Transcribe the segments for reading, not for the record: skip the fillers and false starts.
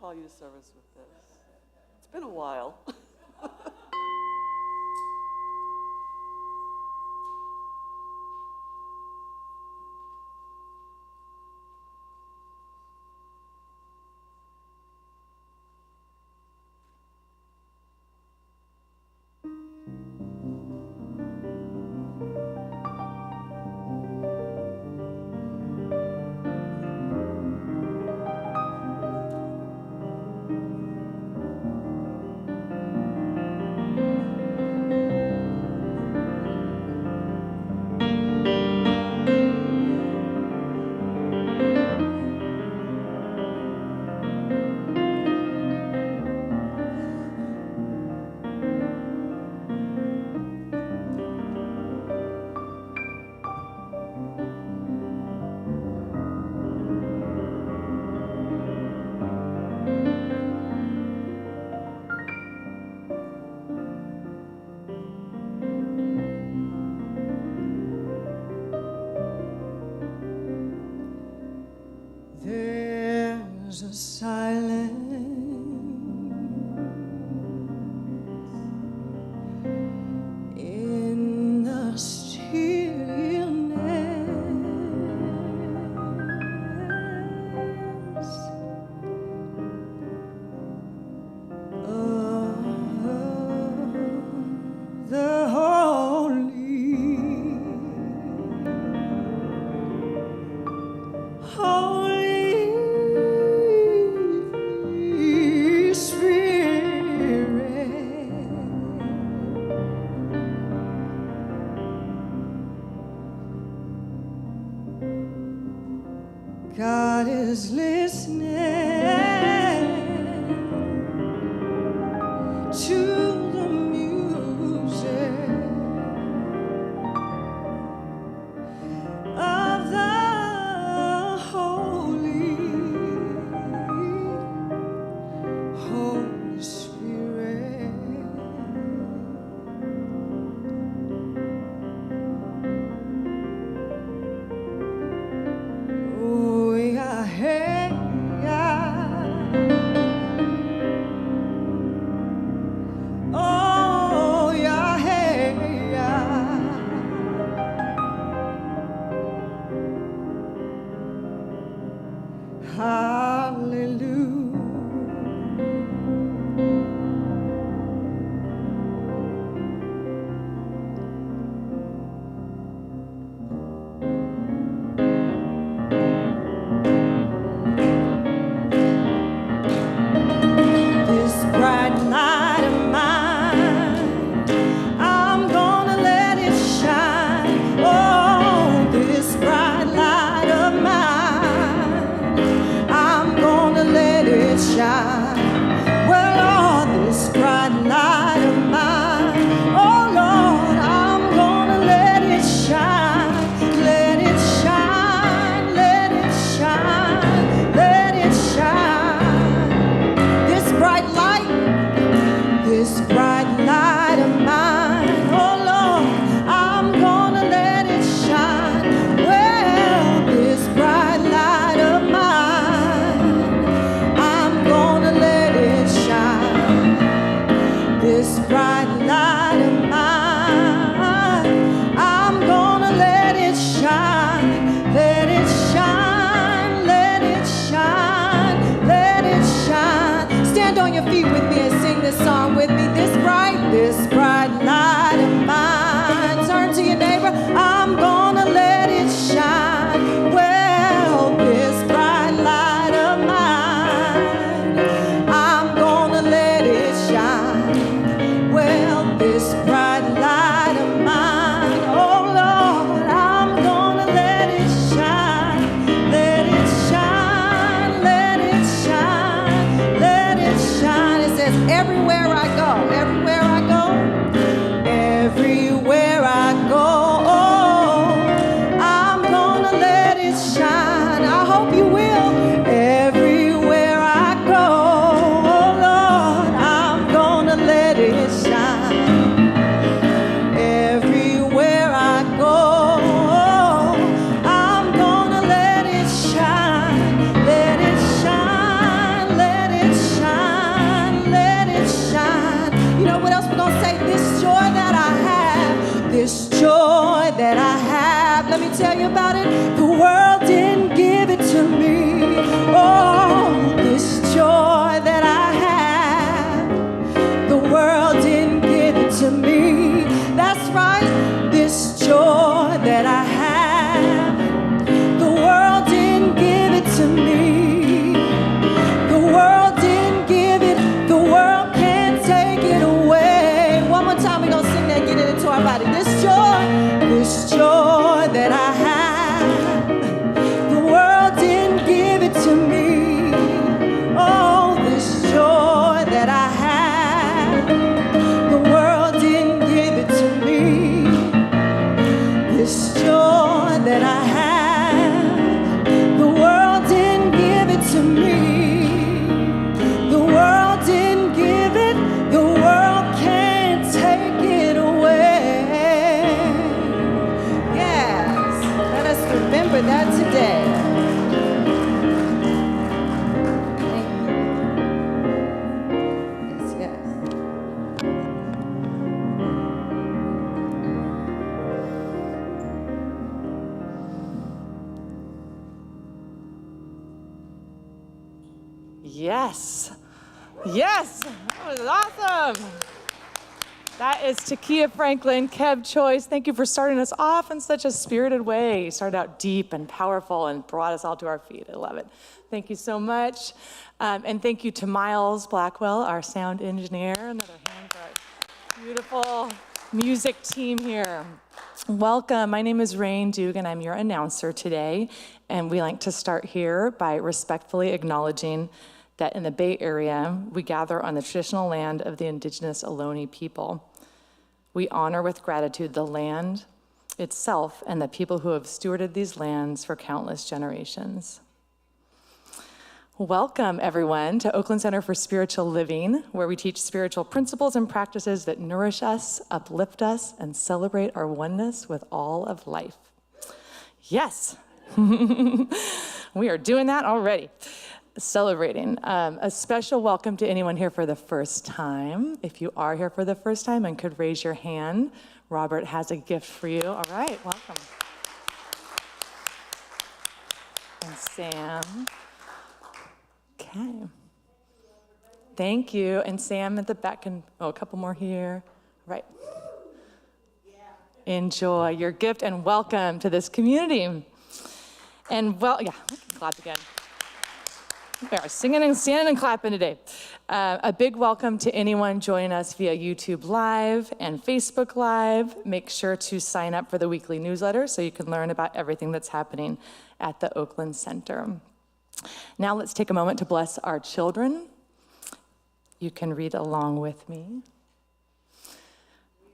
call you to service with this. It's been a while. There's a silence in the stillness of the Holy Spirit. God is listening to the music of the Holy Spirit. Oh, yeah, hey, yeah. this joy that I have. Let me tell you about it. The world didn't give it to me. Oh, this joy that I have. The world didn't give it to me. That's right, this joy that I have. The world didn't give it to me. The world didn't give it. The world can't take it away. One more time, we're gonna sing that, get it into our body. This joy that I have. The world didn't give it to me. Oh, this joy that I have. The world didn't give it to me. This joy that I have. The world didn't give it to me. The world didn't give it. The world can't take it away. Yes, let us remember that today. Thank you. Yes, yes. Yes. Yes. That was awesome. That is Takia Franklin, Kev Choice. Thank you for starting us off in such a spirited way. You started out deep and powerful and brought us all to our feet. I love it. Thank you so much. And thank you to Miles Blackwell, our sound engineer. Another hand for our beautiful music team here. Welcome. My name is Rain Dugan. I'm your announcer today. And we like to start here by respectfully acknowledging that in the Bay Area, we gather on the traditional land of the indigenous Ohlone people. We honor with gratitude the land itself and the people who have stewarded these lands for countless generations. Welcome, everyone, to Oakland Center for Spiritual Living, where we teach spiritual principles and practices that nourish us, uplift us, and celebrate our oneness with all of life. Yes, we are doing that already. Celebrating. A special welcome to anyone here for the first time. If you are here for the first time and could raise your hand, Robert has a gift for you. All right, welcome. And Sam. Okay. Thank you. And Sam at the back, and a couple more here. Right. Enjoy your gift and welcome to this community. And we can clap again. We are singing and standing and clapping today. A big welcome to anyone joining us via YouTube Live and Facebook Live. Make sure to sign up for the weekly newsletter so you can learn about everything that's happening at the Oakland Center. Now let's take a moment to bless our children. You can read along with me.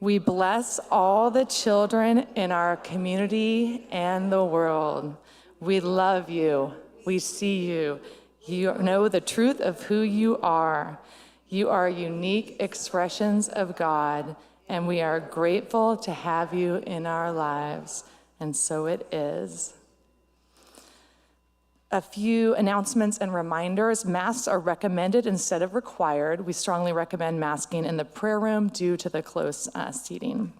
We bless all the children in our community and the world. We love you. We see you. You know the truth of who you are. You are unique expressions of God, and we are grateful to have you in our lives. And so it is. A few announcements and reminders. Masks are recommended instead of required. We strongly recommend masking in the prayer room due to the close seating.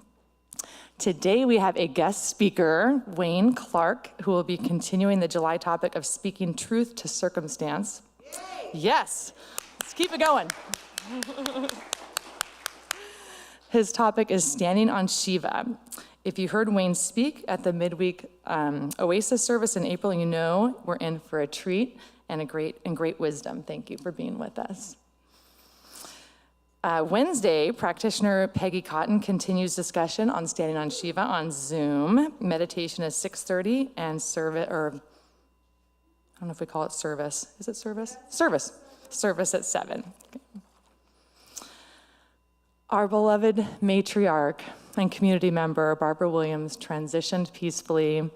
Today we have a guest speaker, Wayne Clarke, who will be continuing the July topic of speaking truth to circumstance. Yay! Yes, let's keep it going. His topic is standing on Shiva. If you heard Wayne speak at the midweek Oasis service in April, you know we're in for a treat and great wisdom. Thank you for being with us. Wednesday, practitioner Peggy Cotton continues discussion on standing on Shiva on Zoom. Meditation is 6:30 and service, or I don't know if we call it service. Is it service? Service. Service at 7. Okay. Our beloved matriarch and community member, Barbara Williams, transitioned peacefully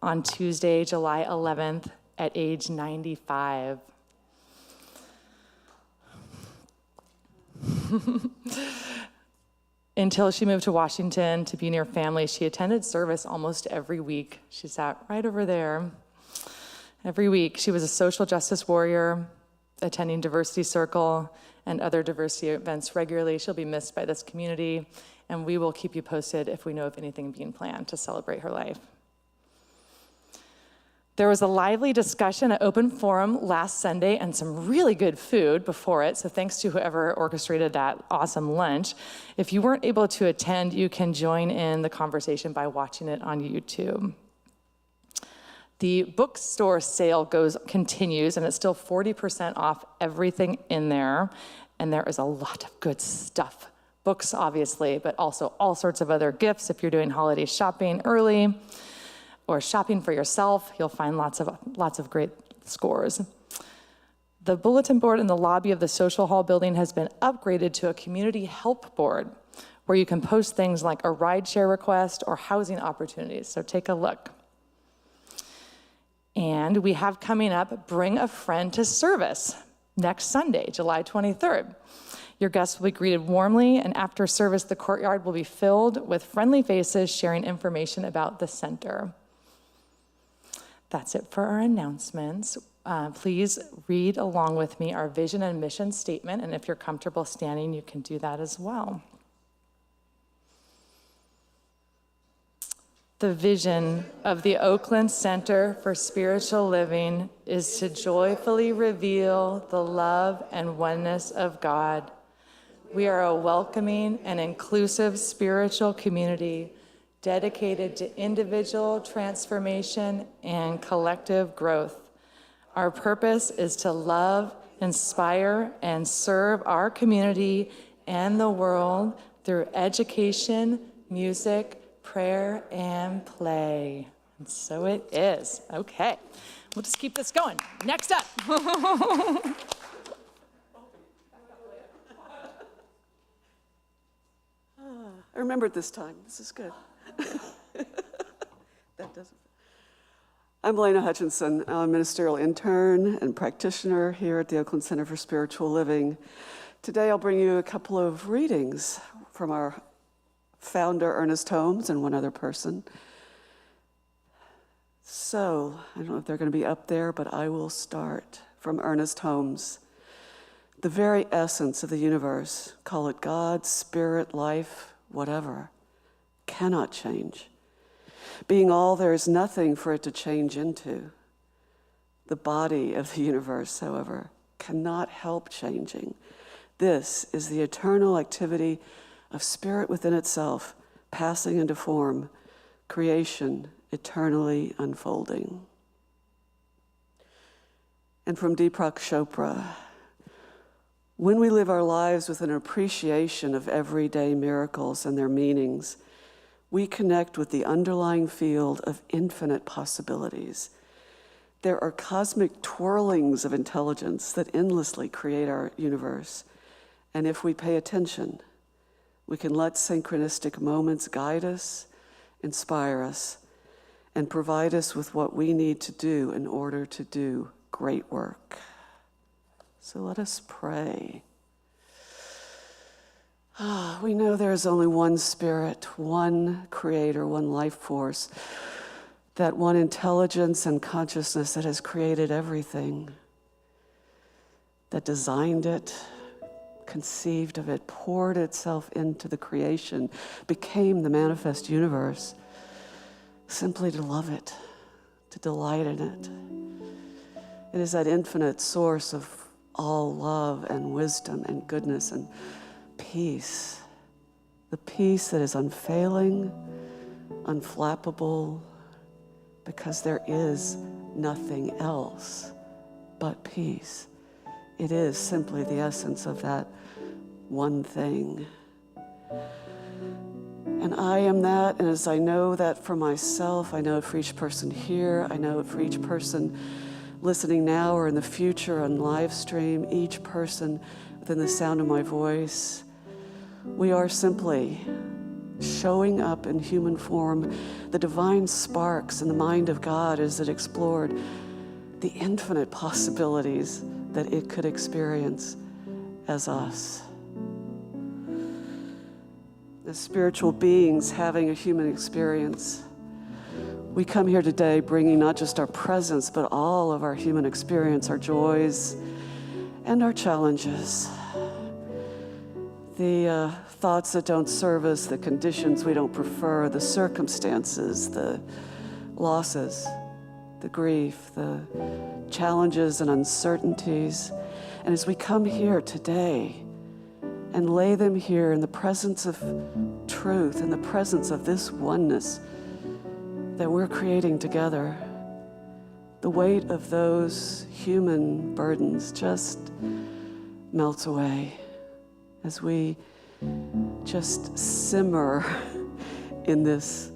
on Tuesday, July 11th at age 95. Until she moved to Washington to be near family, she attended service almost every week. She sat right over there. Every week, she was a social justice warrior, attending Diversity Circle and other diversity events regularly. She'll be missed by this community and we will keep you posted if we know of anything being planned to celebrate her life. There was a lively discussion at Open Forum last Sunday and some really good food before it, so thanks to whoever orchestrated that awesome lunch. If you weren't able to attend, you can join in the conversation by watching it on YouTube. The bookstore sale continues, and it's still 40% off everything in there, and there is a lot of good stuff. Books, obviously, but also all sorts of other gifts if you're doing holiday shopping early, or shopping for yourself. You'll find lots of great scores. The bulletin board in the lobby of the social hall building has been upgraded to a community help board where you can post things like a rideshare request or housing opportunities, so take a look. And we have coming up Bring a Friend to Service next Sunday, July 23rd. Your guests will be greeted warmly, and after service, the courtyard will be filled with friendly faces sharing information about the center. That's it for our announcements. Please read along with me our vision and mission statement, and if you're comfortable standing, you can do that as well. The vision of the Oakland Center for Spiritual Living is to joyfully reveal the love and oneness of God. We are a welcoming and inclusive spiritual community dedicated to individual transformation and collective growth. Our purpose is to love, inspire, and serve our community and the world through education, music, prayer, and play. And so it is. Okay, we'll just keep this going. Next up. I remembered this time. This is good. That doesn't. I'm Elena Hutchinson. I'm a ministerial intern and practitioner here at the Oakland Center for Spiritual Living. Today I'll bring you a couple of readings from our founder, Ernest Holmes, and one other person. So, I don't know if they're going to be up there, but I will start from Ernest Holmes. The very essence of the universe, call it God, spirit, life, whatever, cannot change. Being all, there is nothing for it to change into. The body of the universe, however, cannot help changing. This is the eternal activity of spirit within itself, passing into form, creation eternally unfolding. And from Deepak Chopra, when we live our lives with an appreciation of everyday miracles and their meanings, we connect with the underlying field of infinite possibilities. There are cosmic twirlings of intelligence that endlessly create our universe. And if we pay attention, we can let synchronistic moments guide us, inspire us, and provide us with what we need to do in order to do great work. So let us pray. We know there is only one spirit, one creator, one life force, that one intelligence and consciousness that has created everything, that designed it, conceived of it, poured itself into the creation, became the manifest universe, simply to love it, to delight in it. It is that infinite source of all love and wisdom and goodness and peace, the peace that is unfailing, unflappable, because there is nothing else but peace. It is simply the essence of that one thing. And I am that, and as I know that for myself, I know it for each person here, I know it for each person listening now or in the future on live stream, each person within the sound of my voice, we are simply showing up in human form, the divine sparks in the mind of God as it explored the infinite possibilities that it could experience as us. As spiritual beings having a human experience, we come here today bringing not just our presence, but all of our human experience, our joys and our challenges. the thoughts that don't serve us, the conditions we don't prefer, the circumstances, the losses, the grief, the challenges and uncertainties. And as we come here today and lay them here in the presence of truth, in the presence of this oneness that we're creating together, the weight of those human burdens just melts away as we just simmer in this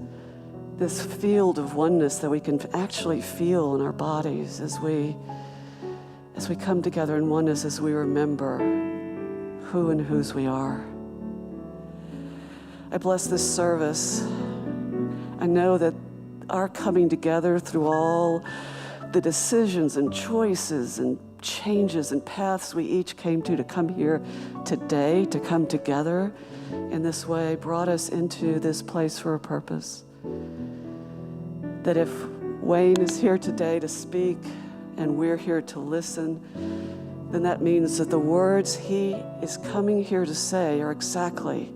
field of oneness that we can actually feel in our bodies as we come together in oneness, as we remember who and whose we are. I bless this service. I know that our coming together through all the decisions and choices and changes and paths we each came to come here today, to come together in this way, brought us into this place for a purpose. That if Wayne is here today to speak and we're here to listen, then that means that the words he is coming here to say are exactly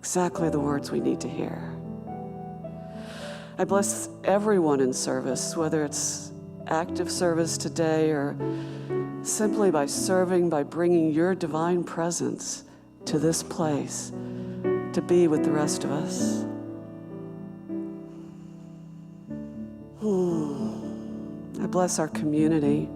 the words we need to hear. I bless everyone in service, whether it's active service today or simply by serving, by bringing your divine presence to this place to be with the rest of us. I bless our community,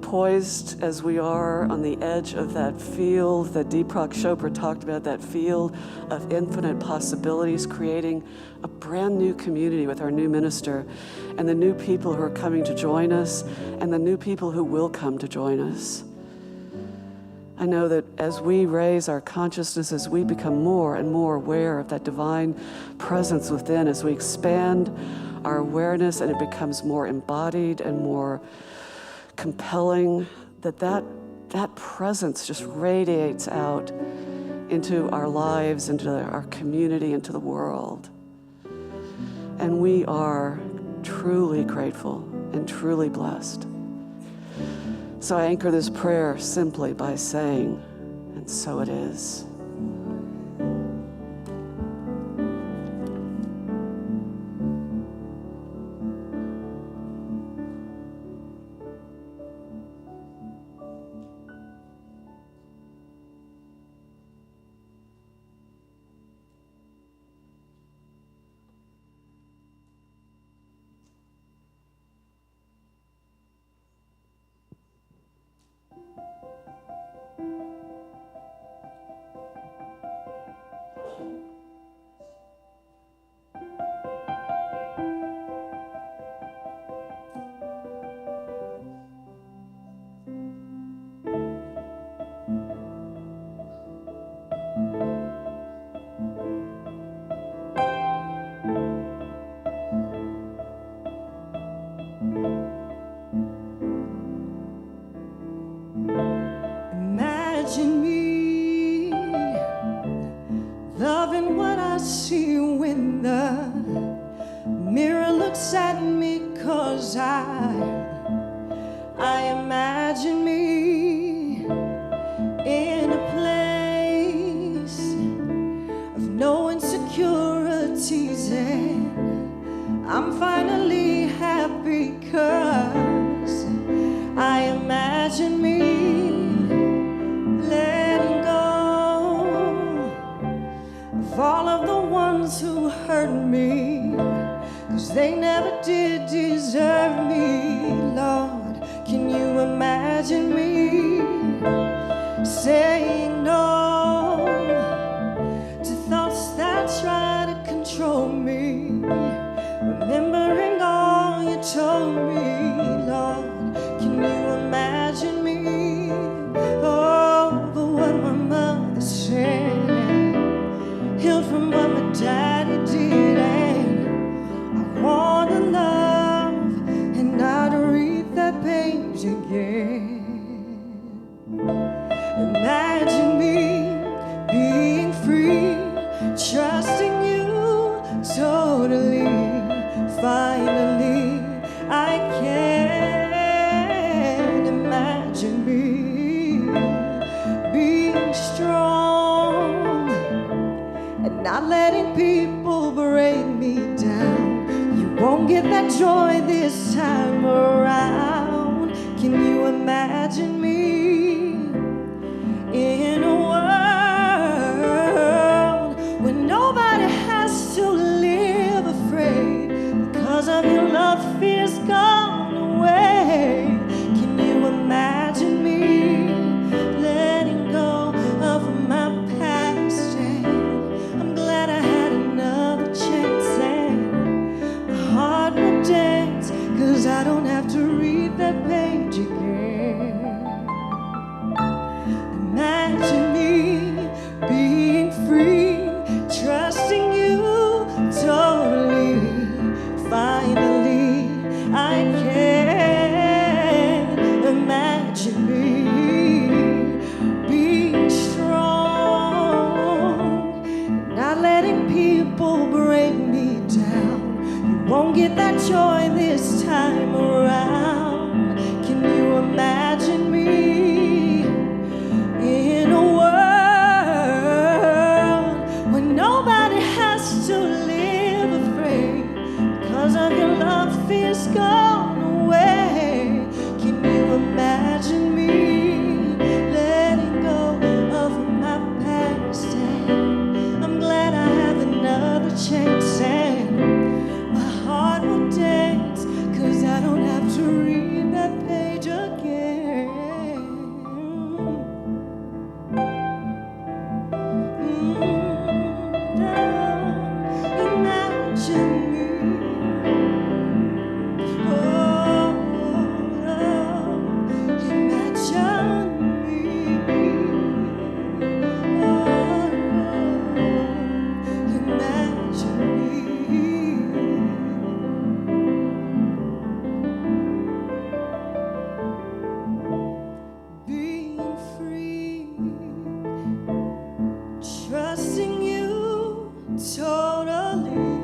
poised as we are on the edge of that field that Deepak Chopra talked about, that field of infinite possibilities, creating a brand new community with our new minister and the new people who are coming to join us and the new people who will come to join us. I know that as we raise our consciousness, as we become more and more aware of that divine presence within, as we expand our awareness and it becomes more embodied and more compelling, that presence just radiates out into our lives, into our community, into the world. And we are truly grateful and truly blessed. So I anchor this prayer simply by saying, and so it is. Imagine me loving what I see when the mirror looks at me, 'cause I imagine me in a place of no insecurities, and I'm finally happy 'cause I imagine me letting go of all of the ones who hurt me, 'cause they never did deserve me. Lord, can you imagine me saying no to thoughts that try to control me, remembering all you told me. Lord, can you imagine me over what my mother said, healed from what my daddy did, and I wanna love and not reap that pain again. Imagine me being free, trusting you totally, joy this time around. Can you imagine me in a world where nobody has to live afraid because of your love fear's gone away? Can you imagine me letting go of my past? And I'm glad I had another chance, and my heart will dance, 'cause I don't have to read that page again. Imagine me being free, trusting you totally. Finally, I can imagine me being strong, not letting people break me down. You won't get that joy this time around. Can you imagine me in a world where nobody has to live afraid because of your love fear's gone away? Can you imagine me letting go of my past? And I'm glad I have another chance, and my heart will dance, 'cause I don't have to read that page again. Imagine me. Oh, imagine me. Imagine me. Being free, trusting you totally.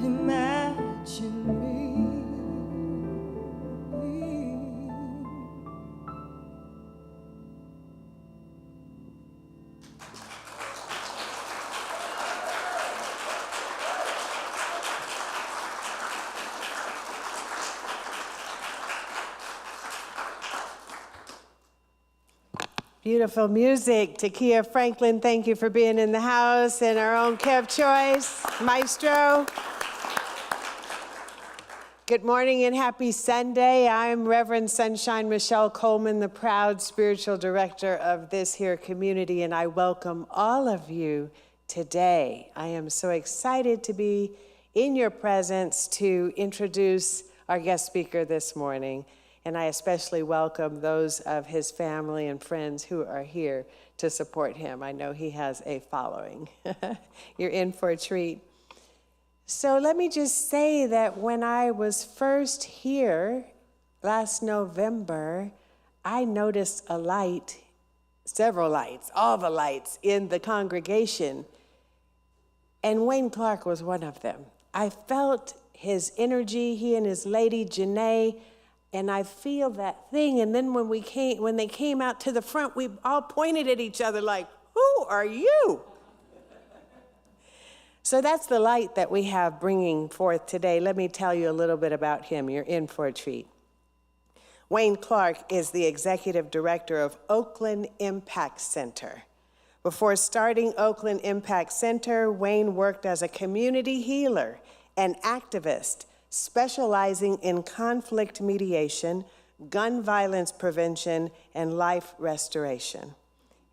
Imagine me. Beautiful music. Takia Franklin, thank you for being in the house. And our own Kev Choice, Maestro. Good morning and happy Sunday. I'm Reverend Sunshine Michelle Coleman, the proud spiritual director of this here community, and I welcome all of you today. I am so excited to be in your presence to introduce our guest speaker this morning. And I especially welcome those of his family and friends who are here to support him. I know he has a following. You're in for a treat. So let me just say that when I was first here last November, I noticed a light, several lights, all the lights in the congregation. And Wayne Clarke was one of them. I felt his energy, he and his lady, Janae, and I feel that thing. And then when they came out to the front, we all pointed at each other like, who are you? So that's the light that we have bringing forth today. Let me tell you a little bit about him. You're in for a treat. Wayne Clarke is the executive director of Oakland Impact Center. Before starting Oakland Impact Center, Wayne worked as a community healer and activist, specializing in conflict mediation, gun violence prevention, and life restoration.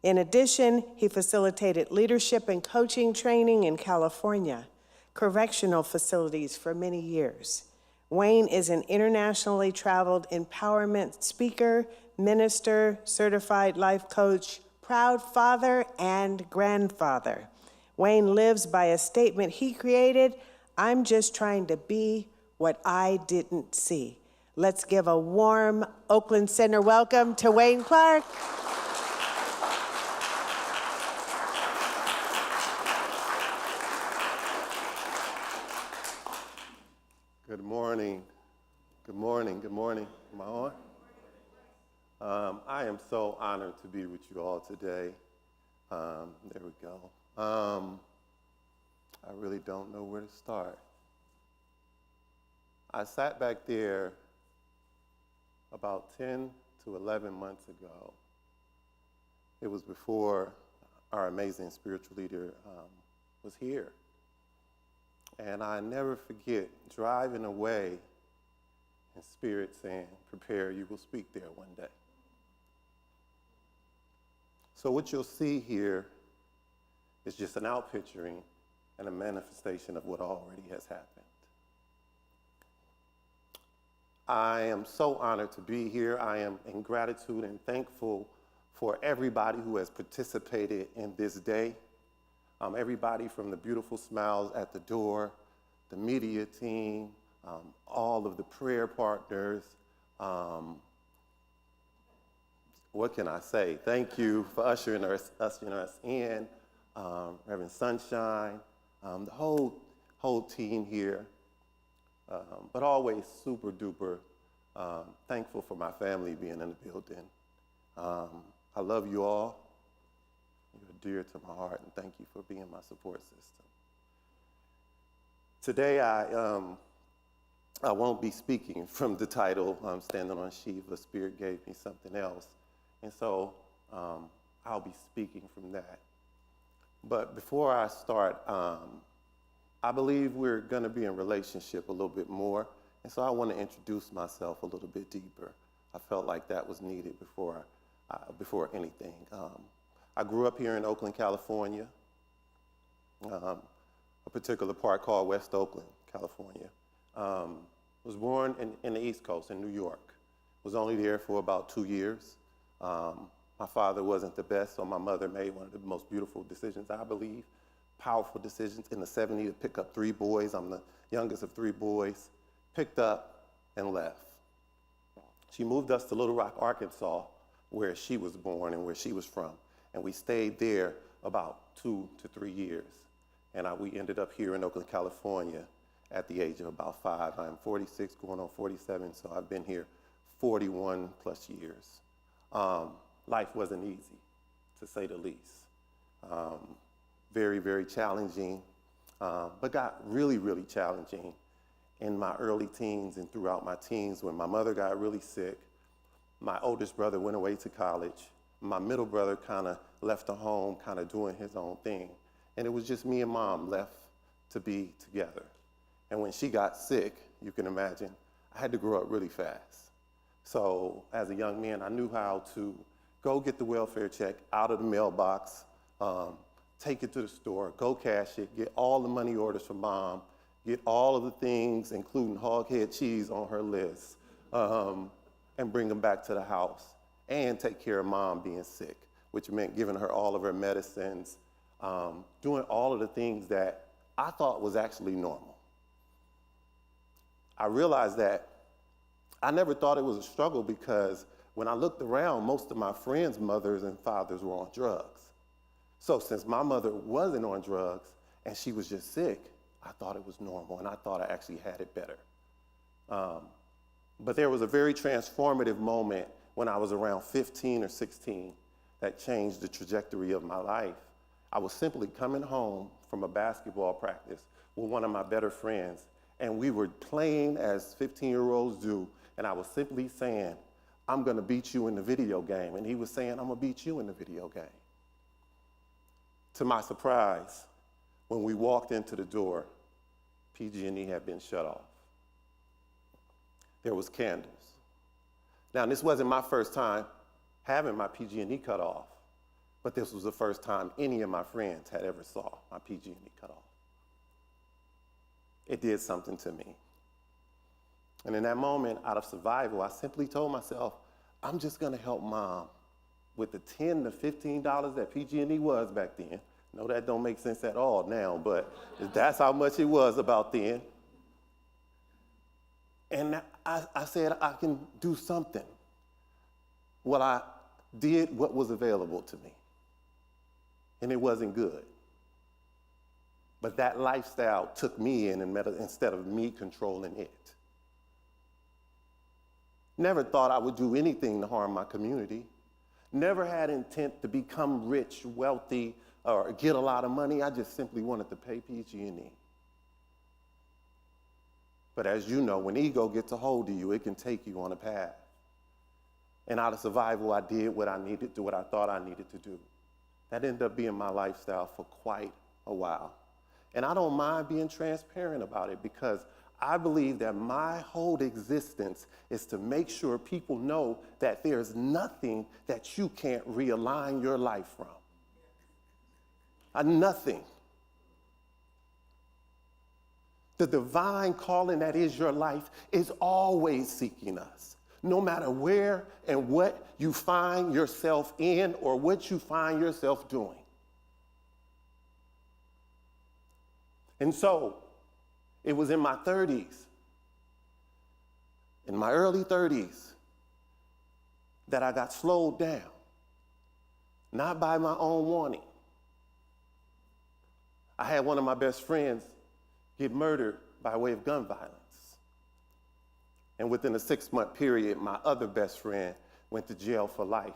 In addition, he facilitated leadership and coaching training in California, correctional facilities for many years. Wayne is an internationally traveled empowerment speaker, minister, certified life coach, proud father, and grandfather. Wayne lives by a statement he created, "I'm just trying to be what I didn't see." Let's give a warm Oakland Center welcome to Wayne Clarke. Good morning. Good morning. Good morning. Am I on? I am so honored to be with you all today. There we go. I really don't know where to start. I sat back there about 10 to 11 months ago. It was before our amazing spiritual leader was here. And I never forget driving away and Spirit saying, prepare, you will speak there one day. So what you'll see here is just an outpicturing and a manifestation of what already has happened. I am so honored to be here. I am in gratitude and thankful for everybody who has participated in this day. Everybody from the beautiful smiles at the door, the media team, all of the prayer partners. What can I say? Thank you for ushering us in, Reverend Sunshine, the whole team here. But always super duper thankful for my family being in the building. I love you all. You're dear to my heart, and thank you for being my support system. Today, I won't be speaking from the title, Standing on Shiva. Spirit gave me something else, and so I'll be speaking from that. But before I start, I believe we're going to be in relationship a little bit more, and so I want to introduce myself a little bit deeper. I felt like that was needed before anything. I grew up here in Oakland, California, a particular part called West Oakland, California. Was born in the East Coast, in New York. Was only there for about 2 years. My father wasn't the best, so my mother made one of the most beautiful decisions, I believe, powerful decisions in the 70s to pick up 3 boys. I'm the youngest of 3 boys. Picked up and left. She moved us to Little Rock, Arkansas, where she was born and where she was from. And we stayed there about 2 to 3 years. And we ended up here in Oakland, California at the age of about 5. I'm 46, going on 47, so I've been here 41 plus years. Life wasn't easy, to say the least. Very, very challenging, but got really, really challenging in my early teens and throughout my teens when my mother got really sick. My oldest brother went away to college. My middle brother kind of left the home, kind of doing his own thing. And it was just me and Mom left to be together. And when she got sick, you can imagine, I had to grow up really fast. So as a young man, I knew how to go get the welfare check out of the mailbox, take it to the store, go cash it, get all the money orders from Mom, get all of the things, including hog head cheese on her list, and bring them back to the house, and take care of Mom being sick, which meant giving her all of her medicines, doing all of the things that I thought was actually normal. I realized that I never thought it was a struggle because when I looked around, most of my friends' mothers and fathers were on drugs. So since my mother wasn't on drugs and she was just sick, I thought it was normal, and I thought I actually had it better. But there was a very transformative moment when I was around 15 or 16 that changed the trajectory of my life. I was simply coming home from a basketball practice with one of my better friends, and we were playing as 15-year-olds do, and I was simply saying, I'm gonna beat you in the video game. And he was saying, I'm gonna beat you in the video game. To my surprise, when we walked into the door, PG&E had been shut off. There was candles. Now, this wasn't my first time having my PG&E cut off, but this was the first time any of my friends had ever saw my PG&E cut off. It did something to me. And in that moment, out of survival, I simply told myself, I'm just gonna help Mom with the $10 to $15 that PG&E was back then. No, that don't make sense at all now, but that's how much it was about then. And I said, I can do something. Well, I did what was available to me, and it wasn't good. But that lifestyle took me in instead of me controlling it. Never thought I would do anything to harm my community. Never had intent to become rich, wealthy, or get a lot of money. I just simply wanted to pay PG&E. But as you know, when ego gets a hold of you, it can take you on a path. And out of survival, I did what I needed to, what I thought I needed to do. That ended up being my lifestyle for quite a while. And I don't mind being transparent about it because I believe that my whole existence is to make sure people know that there's nothing that you can't realign your life from. Nothing. The divine calling that is your life is always seeking us. No matter where and what you find yourself in or what you find yourself doing. And so, it was in my 30s, in my early 30s, that I got slowed down. Not by my own wanting. I had one of my best friends get murdered by way of gun violence. And within a 6-month period, my other best friend went to jail for life.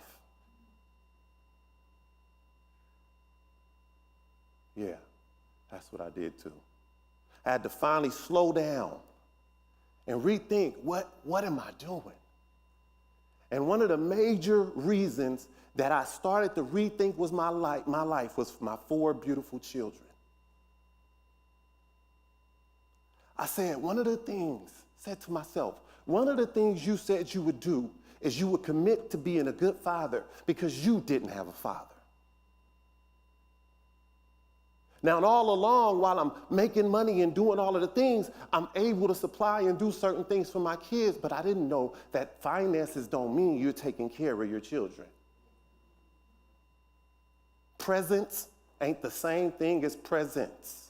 Yeah, that's what I did too. I had to finally slow down and rethink, what am I doing? And one of the major reasons that I started to rethink was my life was my 4 beautiful children. I said to myself, one of the things you said you would do is you would commit to being a good father because you didn't have a father. Now, all along, while I'm making money and doing all of the things, I'm able to supply and do certain things for my kids, but I didn't know that finances don't mean you're taking care of your children. Presents ain't the same thing as presents.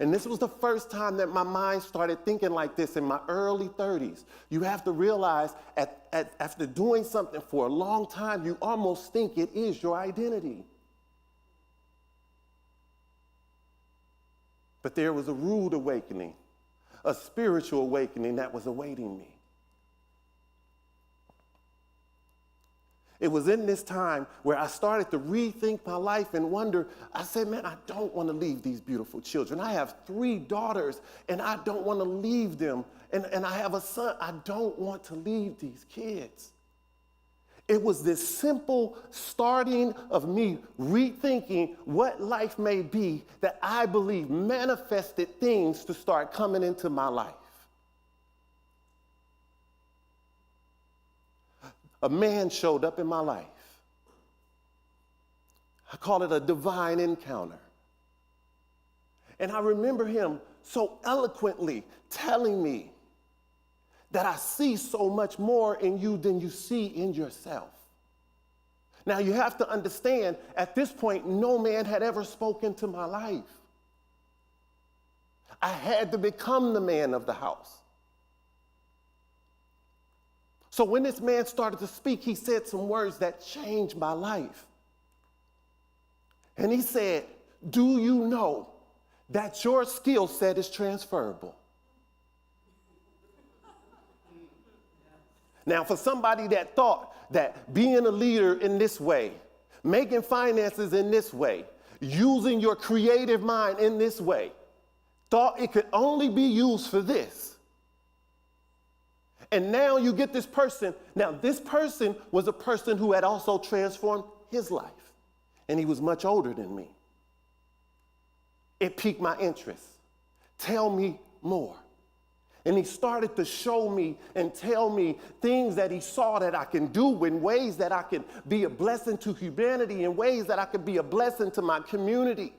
And this was the first time that my mind started thinking like this in my early 30s. You have to realize after doing something for a long time, you almost think it is your identity. But there was a rude awakening, a spiritual awakening that was awaiting me. It was in this time where I started to rethink my life and wonder, I said, man, I don't want to leave these beautiful children. I have 3 daughters and I don't want to leave them. And I have a son. I don't want to leave these kids. It was this simple starting of me rethinking what life may be that I believe manifested things to start coming into my life. A man showed up in my life. I call it a divine encounter. And I remember him so eloquently telling me that I see so much more in you than you see in yourself. Now you have to understand, at this point, no man had ever spoken to my life. I had to become the man of the house. So when this man started to speak, he said some words that changed my life. And he said, do you know that your skill set is transferable? Now, for somebody that thought that being a leader in this way, making finances in this way, using your creative mind in this way, thought it could only be used for this. And now you get this person. Now, this person was a person who had also transformed his life. And he was much older than me. It piqued my interest. Tell me more. And he started to show me and tell me things that he saw that I can do in ways that I can be a blessing to humanity, in ways that I could be a blessing to my community.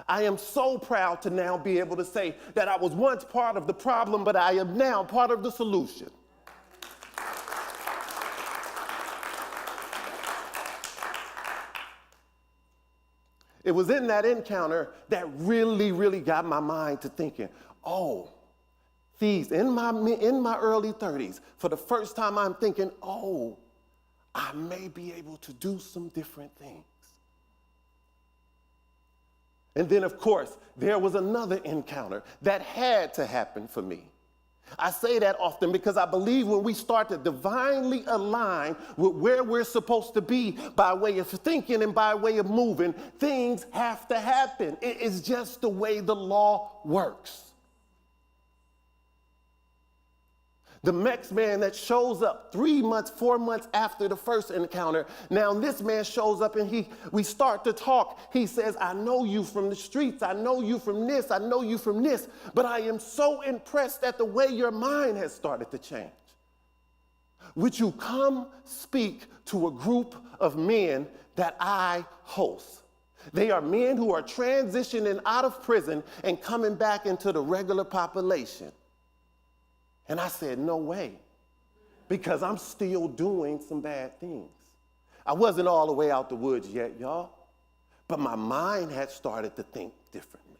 I am so proud to now be able to say that I was once part of the problem, but I am now part of the solution. It was in that encounter that really got my mind to thinking, oh, in my early 30s, for the first time I'm thinking, oh, I may be able to do some different things. And then, of course, there was another encounter that had to happen for me. I say that often because I believe when we start to divinely align with where we're supposed to be by way of thinking and by way of moving, things have to happen. It is just the way the law works. The next man that shows up 3 months, 4 months after the first encounter, now this man shows up and we start to talk. He says, I know you from the streets. I know you from this. I know you from this. But I am so impressed at the way your mind has started to change. Would you come speak to a group of men that I host? They are men who are transitioning out of prison and coming back into the regular population. And I said, no way, because I'm still doing some bad things. I wasn't all the way out the woods yet, y'all, but my mind had started to think differently.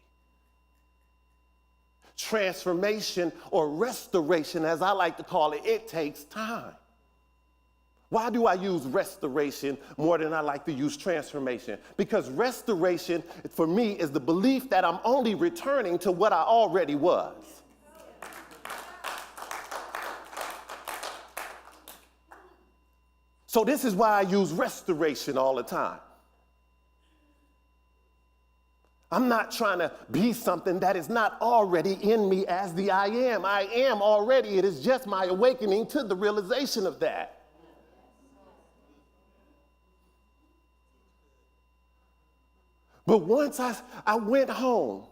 Transformation or restoration, as I like to call it, it takes time. Why do I use restoration more than I like to use transformation? Because restoration, for me, is the belief that I'm only returning to what I already was. So this is why I use restoration all the time. I'm not trying to be something that is not already in me as the I am. I am already. It is just my awakening to the realization of that. But once I went home,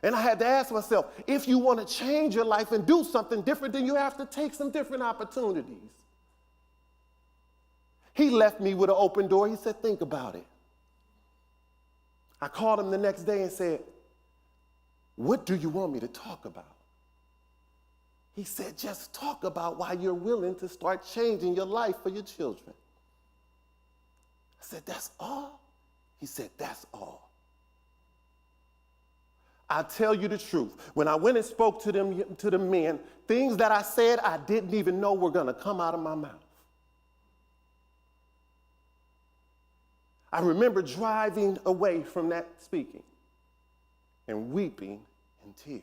and I had to ask myself, if you want to change your life and do something different, then you have to take some different opportunities. He left me with an open door. He said, think about it. I called him the next day and said, what do you want me to talk about? He said, just talk about why you're willing to start changing your life for your children. I said, that's all? He said, that's all. I tell you the truth. When I went and spoke to the men, things that I said I didn't even know were going to come out of my mouth. I remember driving away from that speaking and weeping in tears.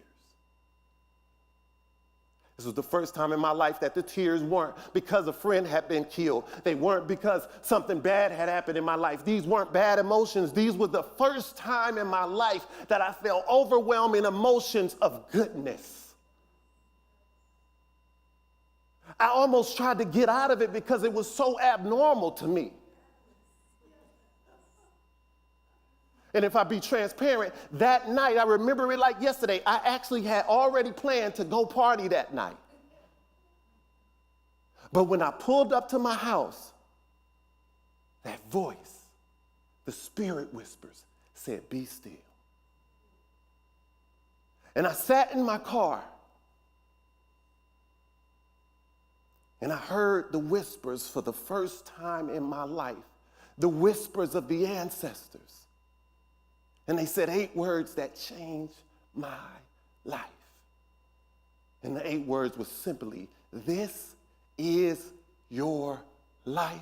This was the first time in my life that the tears weren't because a friend had been killed. They weren't because something bad had happened in my life. These weren't bad emotions. These were the first time in my life that I felt overwhelming emotions of goodness. I almost tried to get out of it because it was so abnormal to me. And if I be transparent, that night, I remember it like yesterday, I actually had already planned to go party that night. But when I pulled up to my house, that voice, the spirit whispers, said, be still. And I sat in my car, and I heard the whispers for the first time in my life, the whispers of the ancestors. And they said 8 words that changed my life. And the 8 words were simply, this is your life.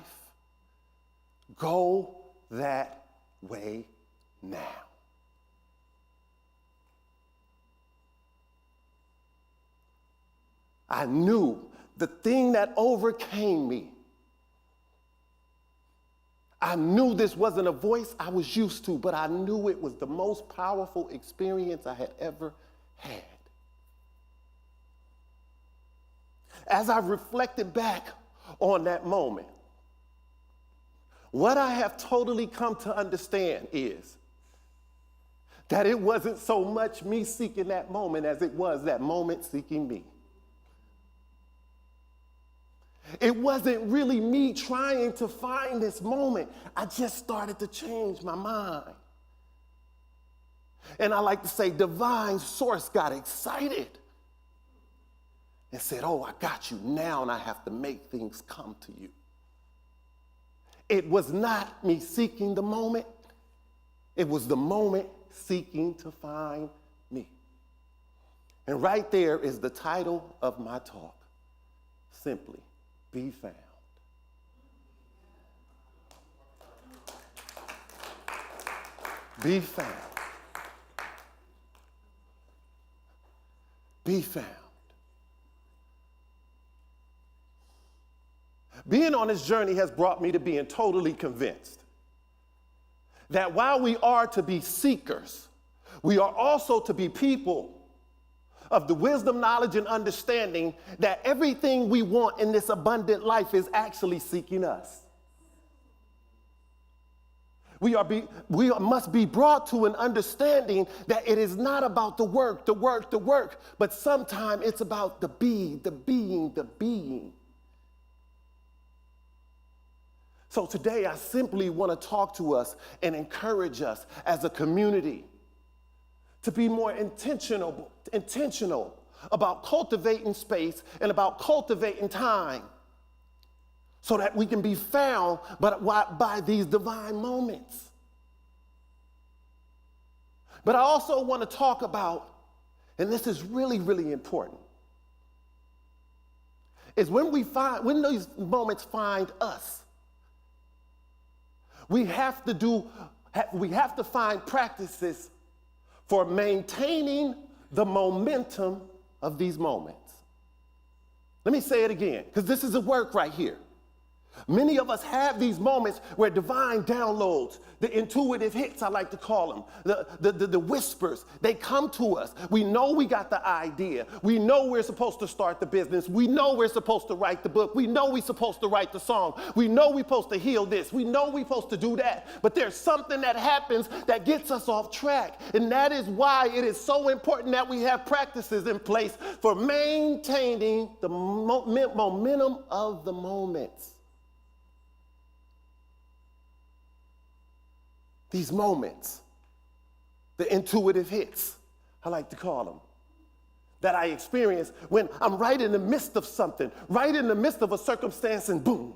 Go that way now. I knew the thing that overcame me. I knew this wasn't a voice I was used to, but I knew it was the most powerful experience I had ever had. As I reflected back on that moment, what I have totally come to understand is that it wasn't so much me seeking that moment as it was that moment seeking me. It wasn't really me trying to find this moment. I just started to change my mind. And I like to say divine source got excited and said, oh, I got you now, and I have to make things come to you. It was not me seeking the moment. It was the moment seeking to find me. And right there is the title of my talk, simply, Be Found. Be found. be found. Being on this journey has brought me to being totally convinced that while we are to be seekers, we are also to be people of the wisdom, knowledge, and understanding that everything we want in this abundant life is actually seeking us. We must be brought to an understanding that it is not about the work, but sometimes it's about the being. So today I simply want to talk to us and encourage us as a community to be more intentional about cultivating space and about cultivating time so that we can be found by these divine moments. But I also want to talk about, and this is really, really important, is when these moments find us, we have to find practices for maintaining the momentum of these moments. Let me say it again, because this is a work right here. Many of us have these moments where divine downloads, the intuitive hits, I like to call them, the whispers, they come to us. We know we got the idea. We know we're supposed to start the business. We know we're supposed to write the book. We know we're supposed to write the song. We know we're supposed to heal this. We know we're supposed to do that. But there's something that happens that gets us off track. And that is why it is so important that we have practices in place for maintaining the momentum of the moments. These moments, the intuitive hits, I like to call them, that I experience when I'm right in the midst of something, right in the midst of a circumstance, and boom,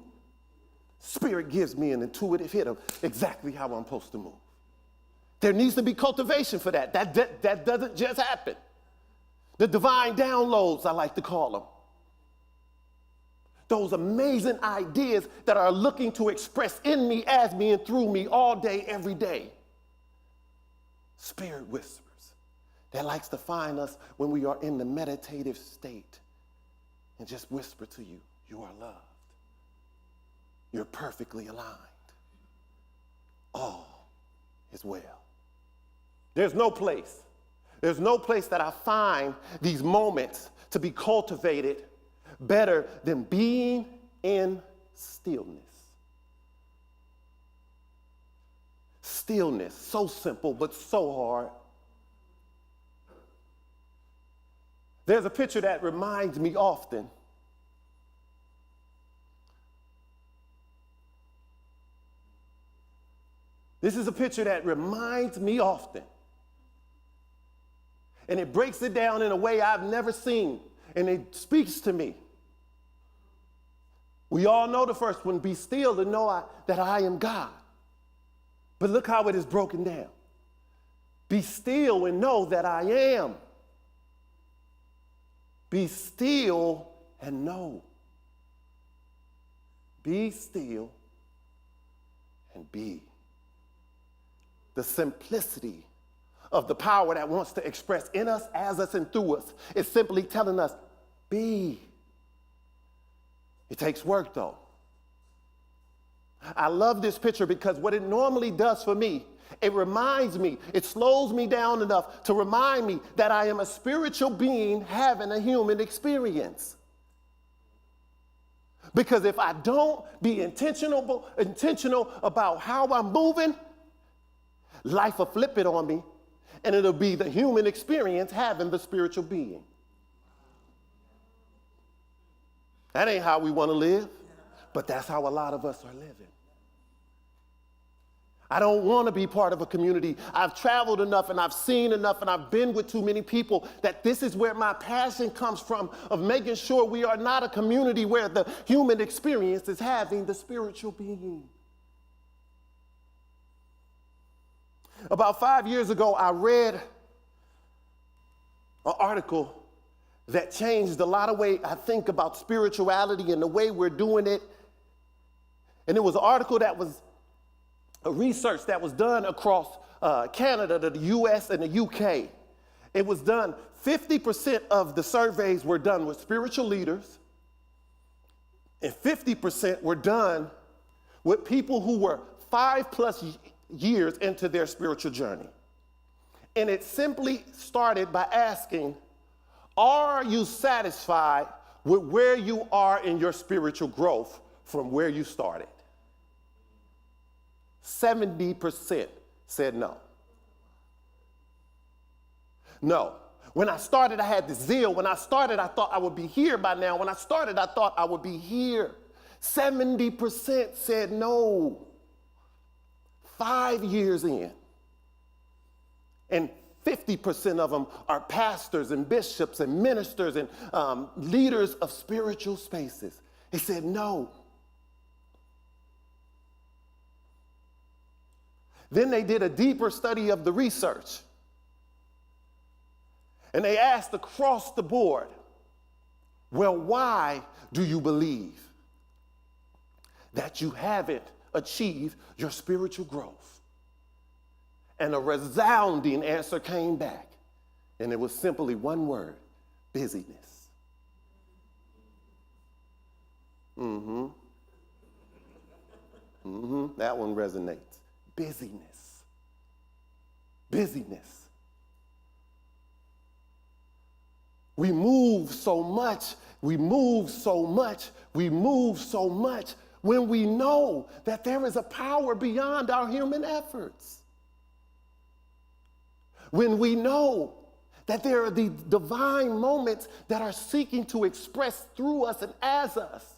Spirit gives me an intuitive hit of exactly how I'm supposed to move. There needs to be cultivation for that. That doesn't just happen. The divine downloads, I like to call them. Those amazing ideas that are looking to express in me, as me, and through me all day, every day. Spirit whispers that likes to find us when we are in the meditative state and just whisper to you, you are loved. You're perfectly aligned. All is well. There's no place that I find these moments to be cultivated better than being in stillness. Stillness, so simple, but so hard. There's a picture that reminds me often. This is a picture that reminds me often. And it breaks it down in a way I've never seen. And it speaks to me. We all know the first one, be still and know that I am God. But look how it is broken down. Be still and know that I am. Be still and know. Be still and be. The simplicity of the power that wants to express in us, as us, and through us is simply telling us, be. It takes work, though. I love this picture because what it normally does for me, it reminds me, it slows me down enough to remind me that I am a spiritual being having a human experience. Because if I don't be intentional about how I'm moving, life will flip it on me, and it'll be the human experience having the spiritual being. That ain't how we want to live, but that's how a lot of us are living. I don't want to be part of a community. I've traveled enough and I've seen enough and I've been with too many people that this is where my passion comes from, of making sure we are not a community where the human experience is having the spiritual being. About 5 years ago, I read an article that changed a lot of way I think about spirituality and the way we're doing it. And it was an article that was a research that was done across Canada, the US, and the UK. It was done, 50% of the surveys were done with spiritual leaders, and 50% were done with people who were 5+ years into their spiritual journey. And it simply started by asking, are you satisfied with where you are in your spiritual growth from where you started? 70% said no. No. When I started, I had the zeal. When I started, I thought I would be here by now. When I started, I thought I would be here. 70% said no. 5 years in. And 50% of them are pastors and bishops and ministers and leaders of spiritual spaces. They said no. Then they did a deeper study of the research. And they asked across the board, well, why do you believe that you haven't achieved your spiritual growth? And a resounding answer came back. And it was simply one word: busyness. That one resonates. Busyness. Busyness. We move so much, we move so much, we move so much when we know that there is a power beyond our human efforts. When we know that there are the divine moments that are seeking to express through us and as us.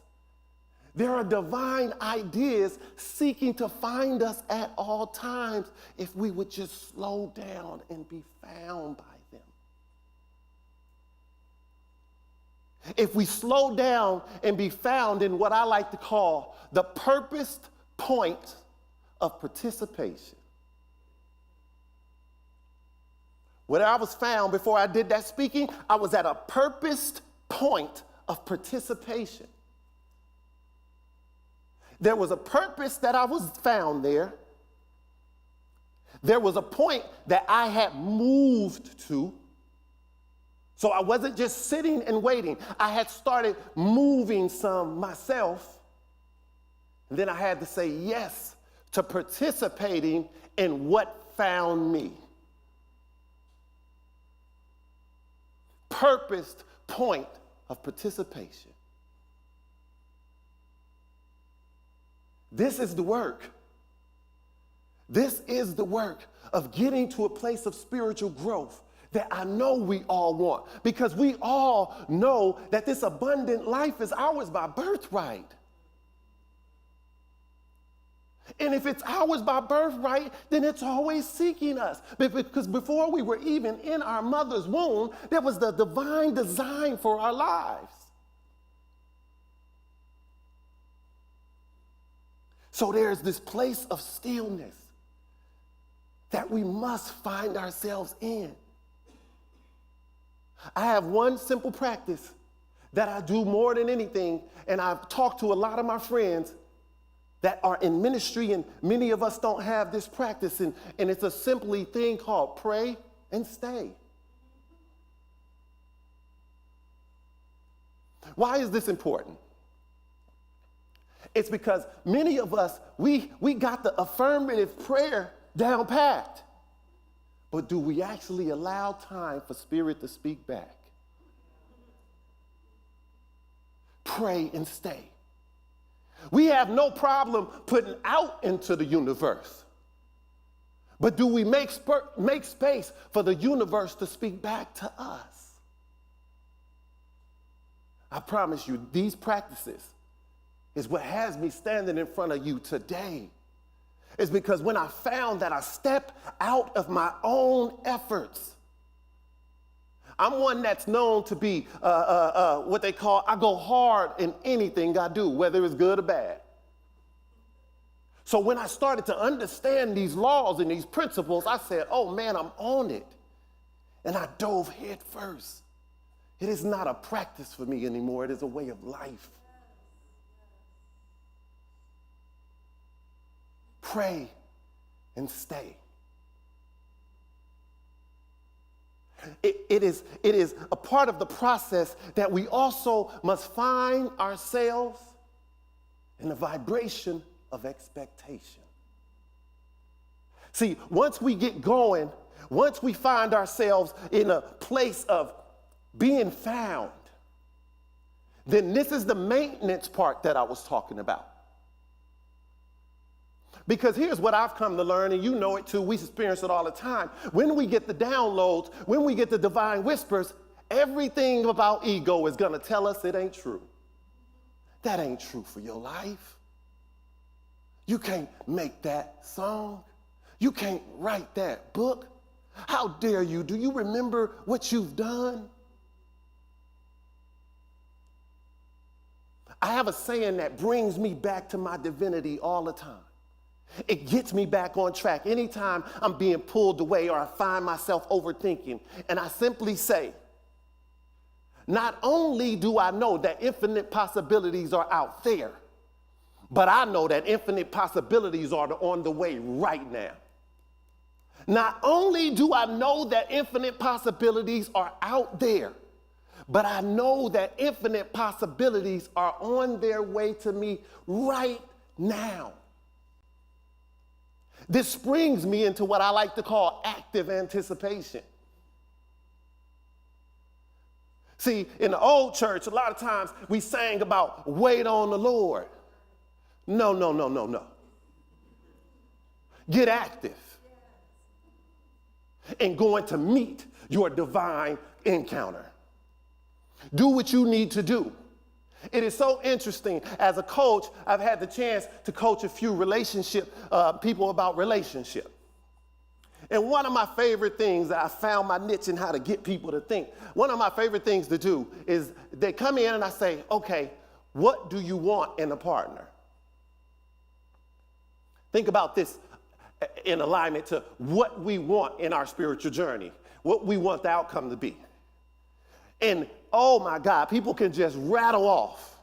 There are divine ideas seeking to find us at all times if we would just slow down and be found by them. If we slow down and be found in what I like to call the purposed point of participation. When I was found before I did that speaking, I was at a purposed point of participation. There was a purpose that I was found there. There was a point that I had moved to. So I wasn't just sitting and waiting. I had started moving some myself. And then I had to say yes to participating in what found me. Purposed point of participation. This is the work. This is the work of getting to a place of spiritual growth that I know we all want, because we all know that this abundant life is ours by birthright. And if it's ours by birthright, then it's always seeking us. Because before we were even in our mother's womb, there was the divine design for our lives. So there's this place of stillness that we must find ourselves in. I have one simple practice that I do more than anything, and I've talked to a lot of my friends that are in ministry, and many of us don't have this practice, and it's a simply thing called pray and stay. Why is this important? It's because many of us, we got the affirmative prayer down packed. But do we actually allow time for Spirit to speak back? Pray and stay. We have no problem putting out into the universe. But do we make space for the universe to speak back to us? I promise you, these practices is what has me standing in front of you today. It's because when I found that I stepped out of my own efforts, I'm one that's known to be what they call, I go hard in anything I do, whether it's good or bad. So when I started to understand these laws and these principles, I said, oh man, I'm on it. And I dove head first. It is not a practice for me anymore. It is a way of life. Pray and stay. It is a part of the process that we also must find ourselves in the vibration of expectation. See, once we get going, once we find ourselves in a place of being found, then this is the maintenance part that I was talking about. Because here's what I've come to learn, and you know it too, we experience it all the time. When we get the downloads, when we get the divine whispers, everything about ego is going to tell us it ain't true. That ain't true for your life. You can't make that song. You can't write that book. How dare you? Do you remember what you've done? I have a saying that brings me back to my divinity all the time. It gets me back on track anytime I'm being pulled away or I find myself overthinking. And I simply say, not only do I know that infinite possibilities are out there, but I know that infinite possibilities are on the way right now. Not only do I know that infinite possibilities are out there, but I know that infinite possibilities are on their way to me right now. This brings me into what I like to call active anticipation. See, in the old church, a lot of times we sang about wait on the Lord. No. Get active and going to meet your divine encounter. Do what you need to do. It is so interesting. As a coach, I've had the chance to coach a few people about relationship. And one of my favorite things that I found my niche in how to get people to think, one of my favorite things to do is they come in and I say, okay, what do you want in a partner? Think about this in alignment to what we want in our spiritual journey, what we want the outcome to be. And oh my God, people can just rattle off.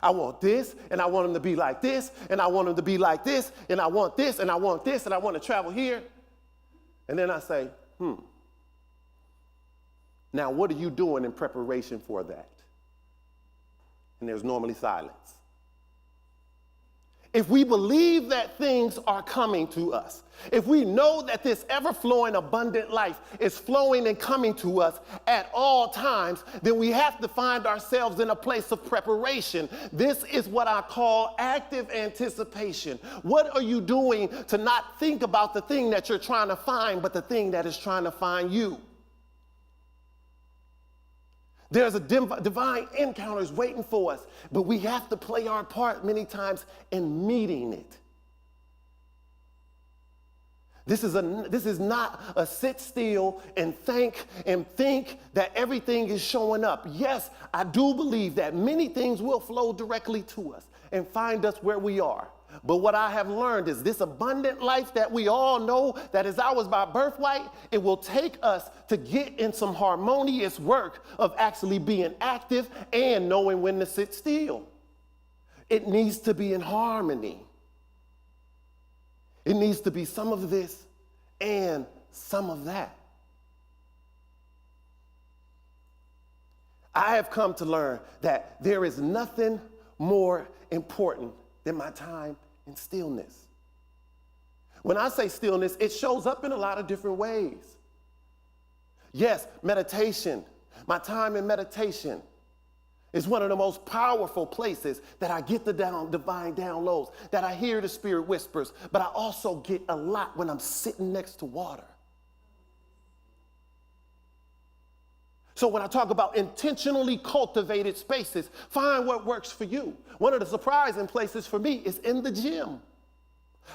I want this, and I want them to be like this, and I want them to be like this, and I want this, and I want this, and I want to travel here. And then I say, now what are you doing in preparation for that? And there's normally silence. If we believe that things are coming to us, if we know that this ever-flowing abundant life is flowing and coming to us at all times, then we have to find ourselves in a place of preparation. This is what I call active anticipation. What are you doing to not think about the thing that you're trying to find, but the thing that is trying to find you? There's a divine encounters waiting for us, but we have to play our part many times in meeting it. This is not a sit still and think that everything is showing up. Yes, I do believe that many things will flow directly to us and find us where we are. But what I have learned is this abundant life that we all know that is ours by birthright, it will take us to get in some harmonious work of actually being active and knowing when to sit still. It needs to be in harmony. It needs to be some of this and some of that. I have come to learn that there is nothing more important than my time in stillness. When I say stillness, it shows up in a lot of different ways. Yes, meditation. My time in meditation is one of the most powerful places that I get the divine downloads, that I hear the spirit whispers, but I also get a lot when I'm sitting next to water. So when I talk about intentionally cultivated spaces, find what works for you. One of the surprising places for me is in the gym.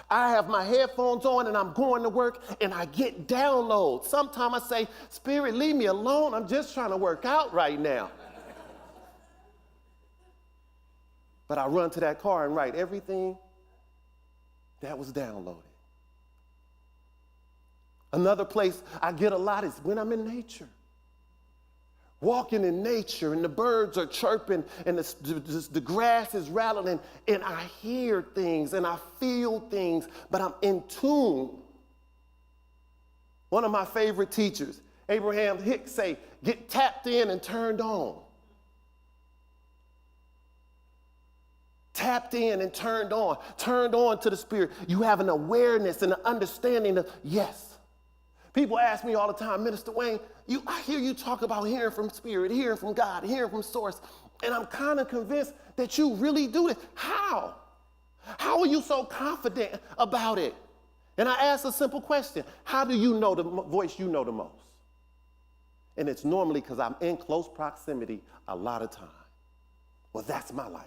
I have my headphones on and I'm going to work and I get downloads. Sometimes I say, Spirit, leave me alone. I'm just trying to work out right now. But I run to that car and write everything that was downloaded. Another place I get a lot is when I'm in nature. Walking in nature and the birds are chirping and the grass is rattling and I hear things and I feel things, but I'm in tune One of my favorite teachers, Abraham Hicks, say, get tapped in and turned on. Tapped in and turned on to the Spirit. You have an awareness and an understanding of, yes. People ask me all the time, Minister Wayne, I hear you talk about hearing from Spirit, hearing from God, hearing from Source, and I'm kind of convinced that you really do it. How? How are you so confident about it? And I ask a simple question. How do you know the voice you know the most? And it's normally because I'm in close proximity a lot of time. Well, that's my life.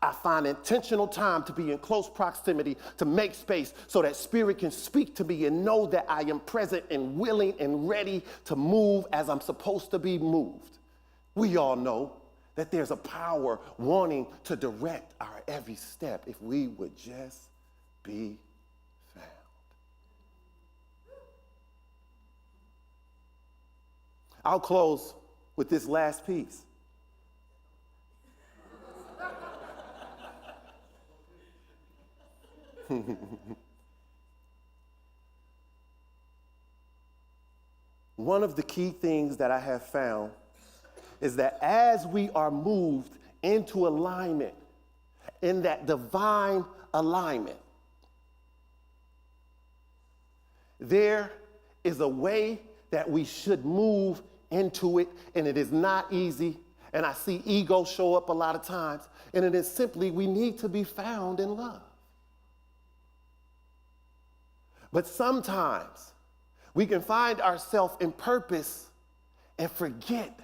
I find intentional time to be in close proximity, to make space so that Spirit can speak to me and know that I am present and willing and ready to move as I'm supposed to be moved. We all know that there's a power wanting to direct our every step if we would just be found. I'll close with this last piece. One of the key things that I have found is that as we are moved into alignment, in that divine alignment, there is a way that we should move into it, and it is not easy. And I see ego show up a lot of times, and it is simply we need to be found in love. But sometimes we can find ourselves in purpose and forget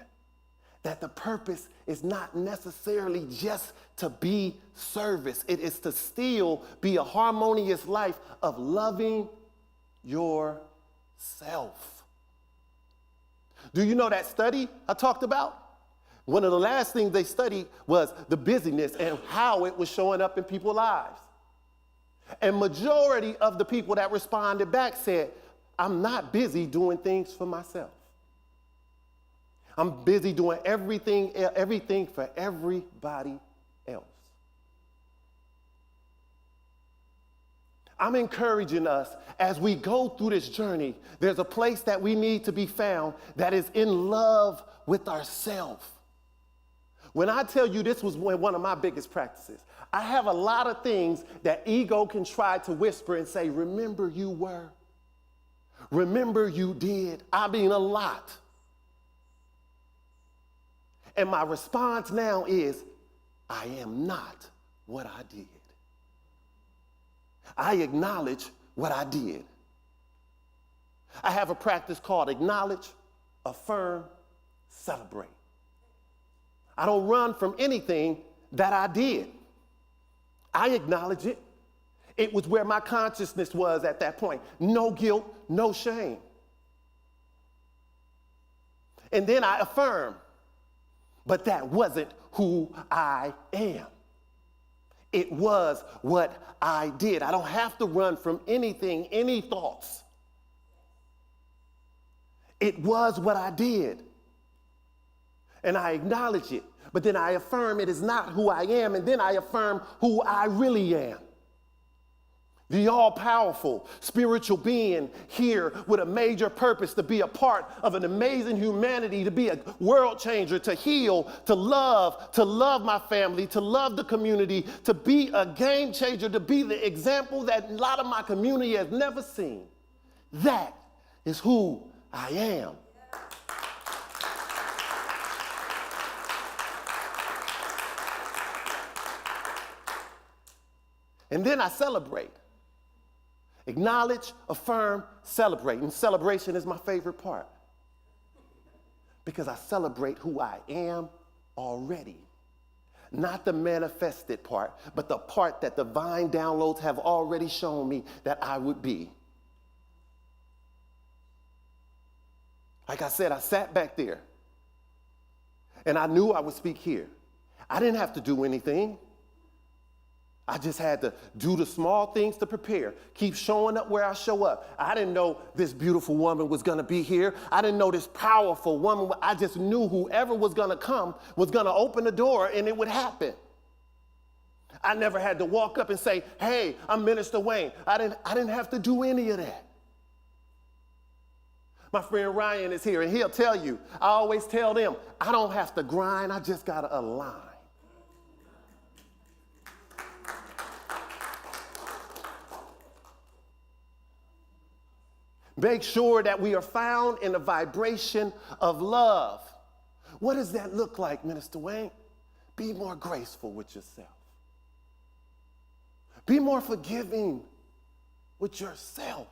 that the purpose is not necessarily just to be service. It is to still be a harmonious life of loving yourself. Do you know that study I talked about? One of the last things they studied was the busyness and how it was showing up in people's lives. And majority of the people that responded back said, I'm not busy doing things for myself. I'm busy doing everything for everybody else. I'm encouraging us as we go through this journey, there's a place that we need to be found that is in love with ourselves. When I tell you this was one of my biggest practices, I have a lot of things that ego can try to whisper and say, remember you were. Remember you did. I mean, a lot. And my response now is, I am not what I did. I acknowledge what I did. I have a practice called acknowledge, affirm, celebrate. I don't run from anything that I did. I acknowledge it. It was where my consciousness was at that point. No guilt, no shame. And then I affirm, but that wasn't who I am. It was what I did. I don't have to run from anything, any thoughts. It was what I did. And I acknowledge it, but then I affirm it is not who I am, and then I affirm who I really am. The all-powerful spiritual being here with a major purpose to be a part of an amazing humanity, to be a world changer, to heal, to love my family, to love the community, to be a game changer, to be the example that a lot of my community has never seen. That is who I am. And then I celebrate. Acknowledge, affirm, celebrate. And celebration is my favorite part because I celebrate who I am already. Not the manifested part, but the part that divine downloads have already shown me that I would be. Like I said, I sat back there and I knew I would speak here. I didn't have to do anything. I just had to do the small things to prepare, keep showing up where I show up. I didn't know this beautiful woman was going to be here. I didn't know this powerful woman. I just knew whoever was going to come was going to open the door and it would happen. I never had to walk up and say, hey, I'm Minister Wayne. I didn't have to do any of that. My friend Ryan is here, and he'll tell you, I always tell them, I don't have to grind, I just got to align. Make sure that we are found in a vibration of love. What does that look like, Minister Wayne? Be more graceful with yourself. Be more forgiving with yourself.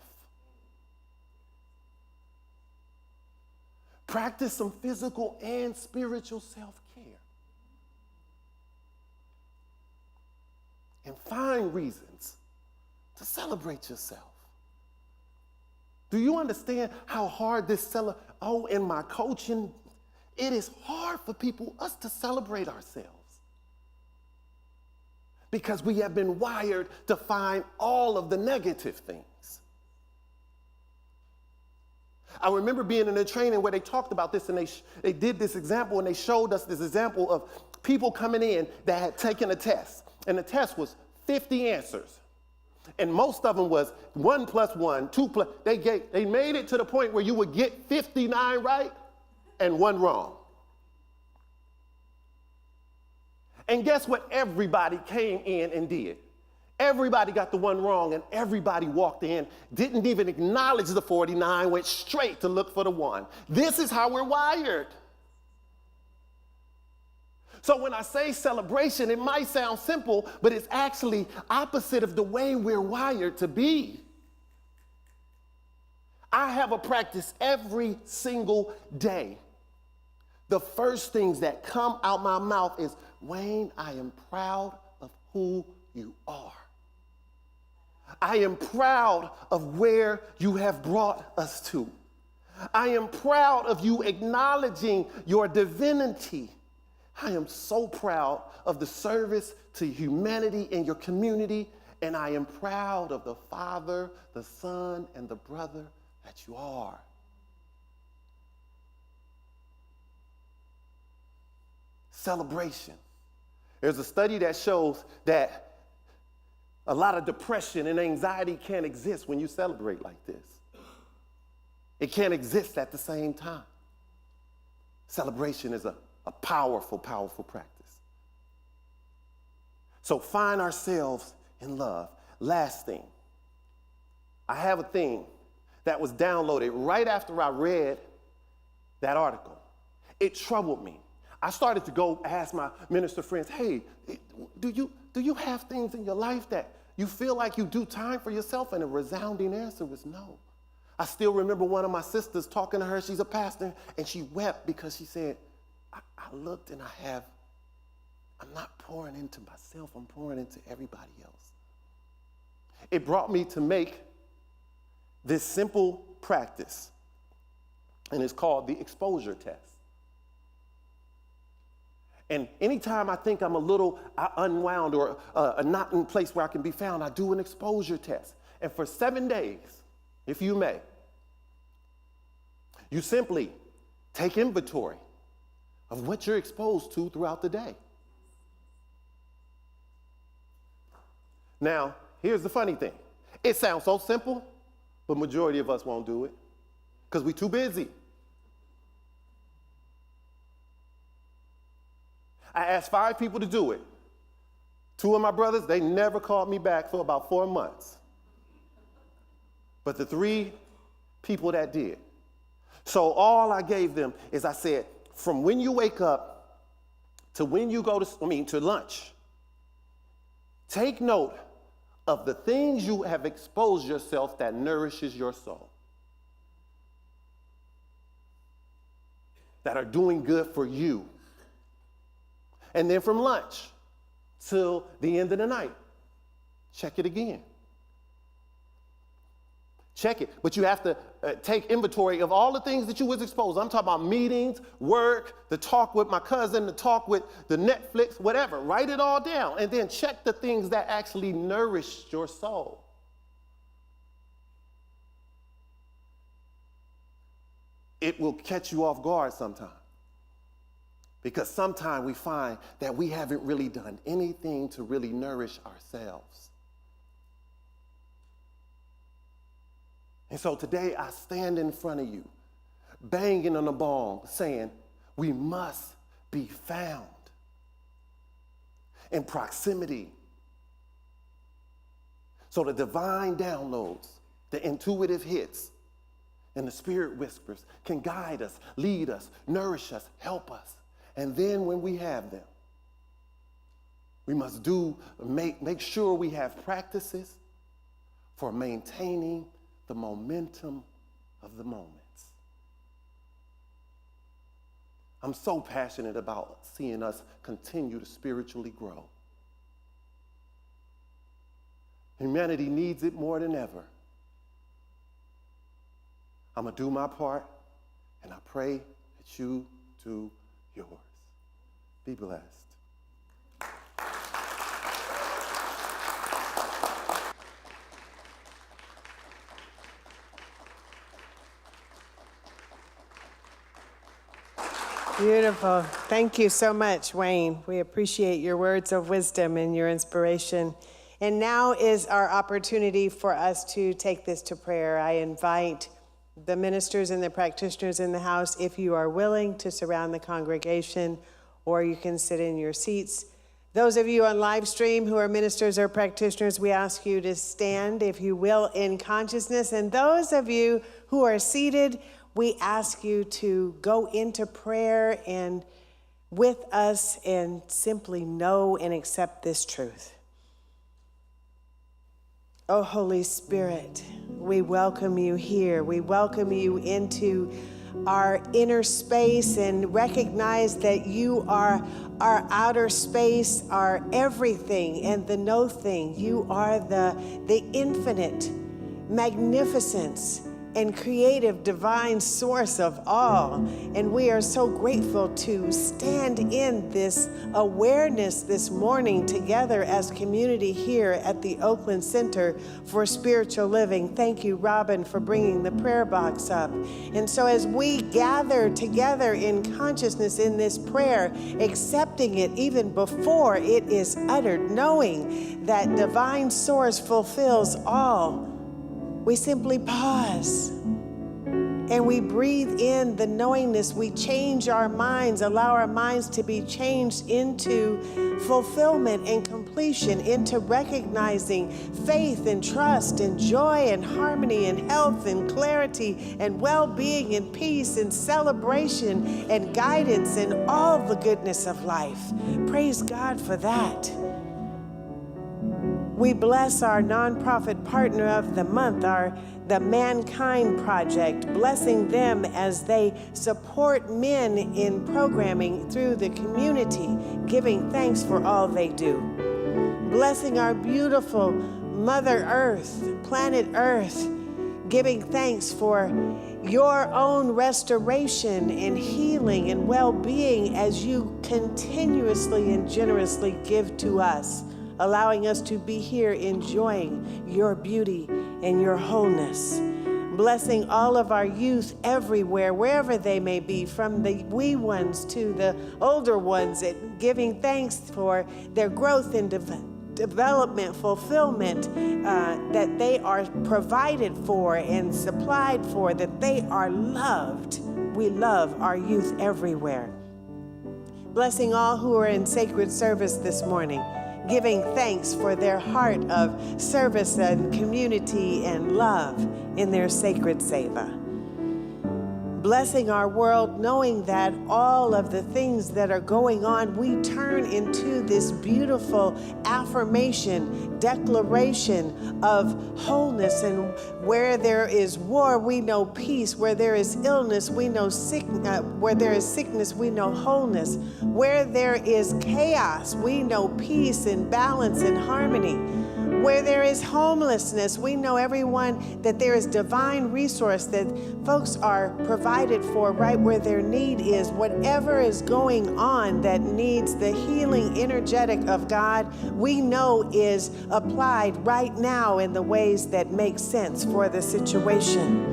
Practice some physical and spiritual self-care. And find reasons to celebrate yourself. Do you understand how hard this in my coaching, it is hard for us to celebrate ourselves. Because we have been wired to find all of the negative things. I remember being in a training where they talked about this, and they did this example, and they showed us this example of people coming in that had taken a test. And the test was 50 answers. And most of them was 1 + 1, 2 plus. They made it to the point where you would get 59 right and 1 wrong. And guess what everybody came in and did? Everybody got the 1 wrong, and everybody walked in, didn't even acknowledge the 49, went straight to look for the 1. This is how we're wired. So when I say celebration, it might sound simple, but it's actually opposite of the way we're wired to be. I have a practice every single day. The first things that come out my mouth is, Wayne, I am proud of who you are. I am proud of where you have brought us to. I am proud of you acknowledging your divinity. I am so proud of the service to humanity in your community, and I am proud of the father, the son, and the brother that you are. Celebration. There's a study that shows that a lot of depression and anxiety can't exist when you celebrate like this. It can't exist at the same time. Celebration is a powerful, powerful practice. So find ourselves in love. Last thing, I have a thing that was downloaded right after I read that article. It troubled me. I started to go ask my minister friends, hey, do you have things in your life that you feel like you do time for yourself? And a resounding answer was no. I still remember one of my sisters talking to her, she's a pastor, and she wept because she said, I looked and I'm not pouring into myself, I'm pouring into everybody else. It brought me to make this simple practice, and it's called the exposure test. And anytime I think I'm a little unwound or not in a place where I can be found, I do an exposure test. And for 7 days, if you may, you simply take inventory of what you're exposed to throughout the day. Now, here's the funny thing. It sounds so simple, but majority of us won't do it because we're too busy. I asked 5 people to do it. 2 of my brothers, they never called me back for about 4 months. But the 3 people that did. So all I gave them is I said, from when you wake up to when you go to lunch, take note of the things you have exposed yourself that nourishes your soul, that are doing good for you. And then from lunch till the end of the night, check it again. Check it, but you have to take inventory of all the things that you was exposed. I'm talking about meetings, work, the talk with my cousin, the talk with the Netflix, whatever. Write it all down and then check the things that actually nourished your soul. It will catch you off guard sometimes. Because sometimes we find that we haven't really done anything to really nourish ourselves. And so today I stand in front of you banging on the bong, saying, we must be found in proximity. So the divine downloads, the intuitive hits, and the spirit whispers can guide us, lead us, nourish us, help us. And then when we have them, we must make sure we have practices for maintaining the momentum of the moments. I'm so passionate about seeing us continue to spiritually grow. Humanity needs it more than ever. I'm going to do my part, and I pray that you do yours. Be blessed. Beautiful. Thank you so much, Wayne. We appreciate your words of wisdom and your inspiration. And now is our opportunity for us to take this to prayer. I invite the ministers and the practitioners in the house, if you are willing, to surround the congregation, or you can sit in your seats. Those of you on live stream who are ministers or practitioners, we ask you to stand, if you will, in consciousness. And those of you who are seated, we ask you to go into prayer and with us and simply know and accept this truth. Oh, Holy Spirit, we welcome you here. We welcome you into our inner space and recognize that you are our outer space, our everything and the no thing. You are the infinite magnificence and creative divine source of all. And we are so grateful to stand in this awareness this morning together as community here at the Oakland Center for Spiritual Living. Thank you, Robin, for bringing the prayer box up. And so as we gather together in consciousness in this prayer, accepting it even before it is uttered, knowing that divine source fulfills all, we simply pause and we breathe in the knowingness. We change our minds, allow our minds to be changed into fulfillment and completion, into recognizing faith and trust and joy and harmony and health and clarity and well-being and peace and celebration and guidance and all the goodness of life. Praise God for that. We bless our nonprofit partner of the month, the Mankind Project, blessing them as they support men in programming through the community, giving thanks for all they do. Blessing our beautiful Mother Earth, planet Earth, giving thanks for your own restoration and healing and well-being as you continuously and generously give to us, allowing us to be here enjoying your beauty and your wholeness. Blessing all of our youth everywhere, wherever they may be, from the wee ones to the older ones, and giving thanks for their growth and development, fulfillment, that they are provided for and supplied for, that they are loved. We love our youth everywhere. Blessing all who are in sacred service this morning, giving thanks for their heart of service and community and love in their sacred seva. Blessing our world, knowing that all of the things that are going on, we turn into this beautiful affirmation, declaration of wholeness. And where there is war, we know peace. Where there is illness, we know where there is sickness, we know wholeness. Where there is chaos, we know peace and balance and harmony. Where there is homelessness, we know everyone that there is divine resource, that folks are provided for right where their need is. Whatever is going on that needs the healing energetic of God, we know is applied right now in the ways that make sense for the situation.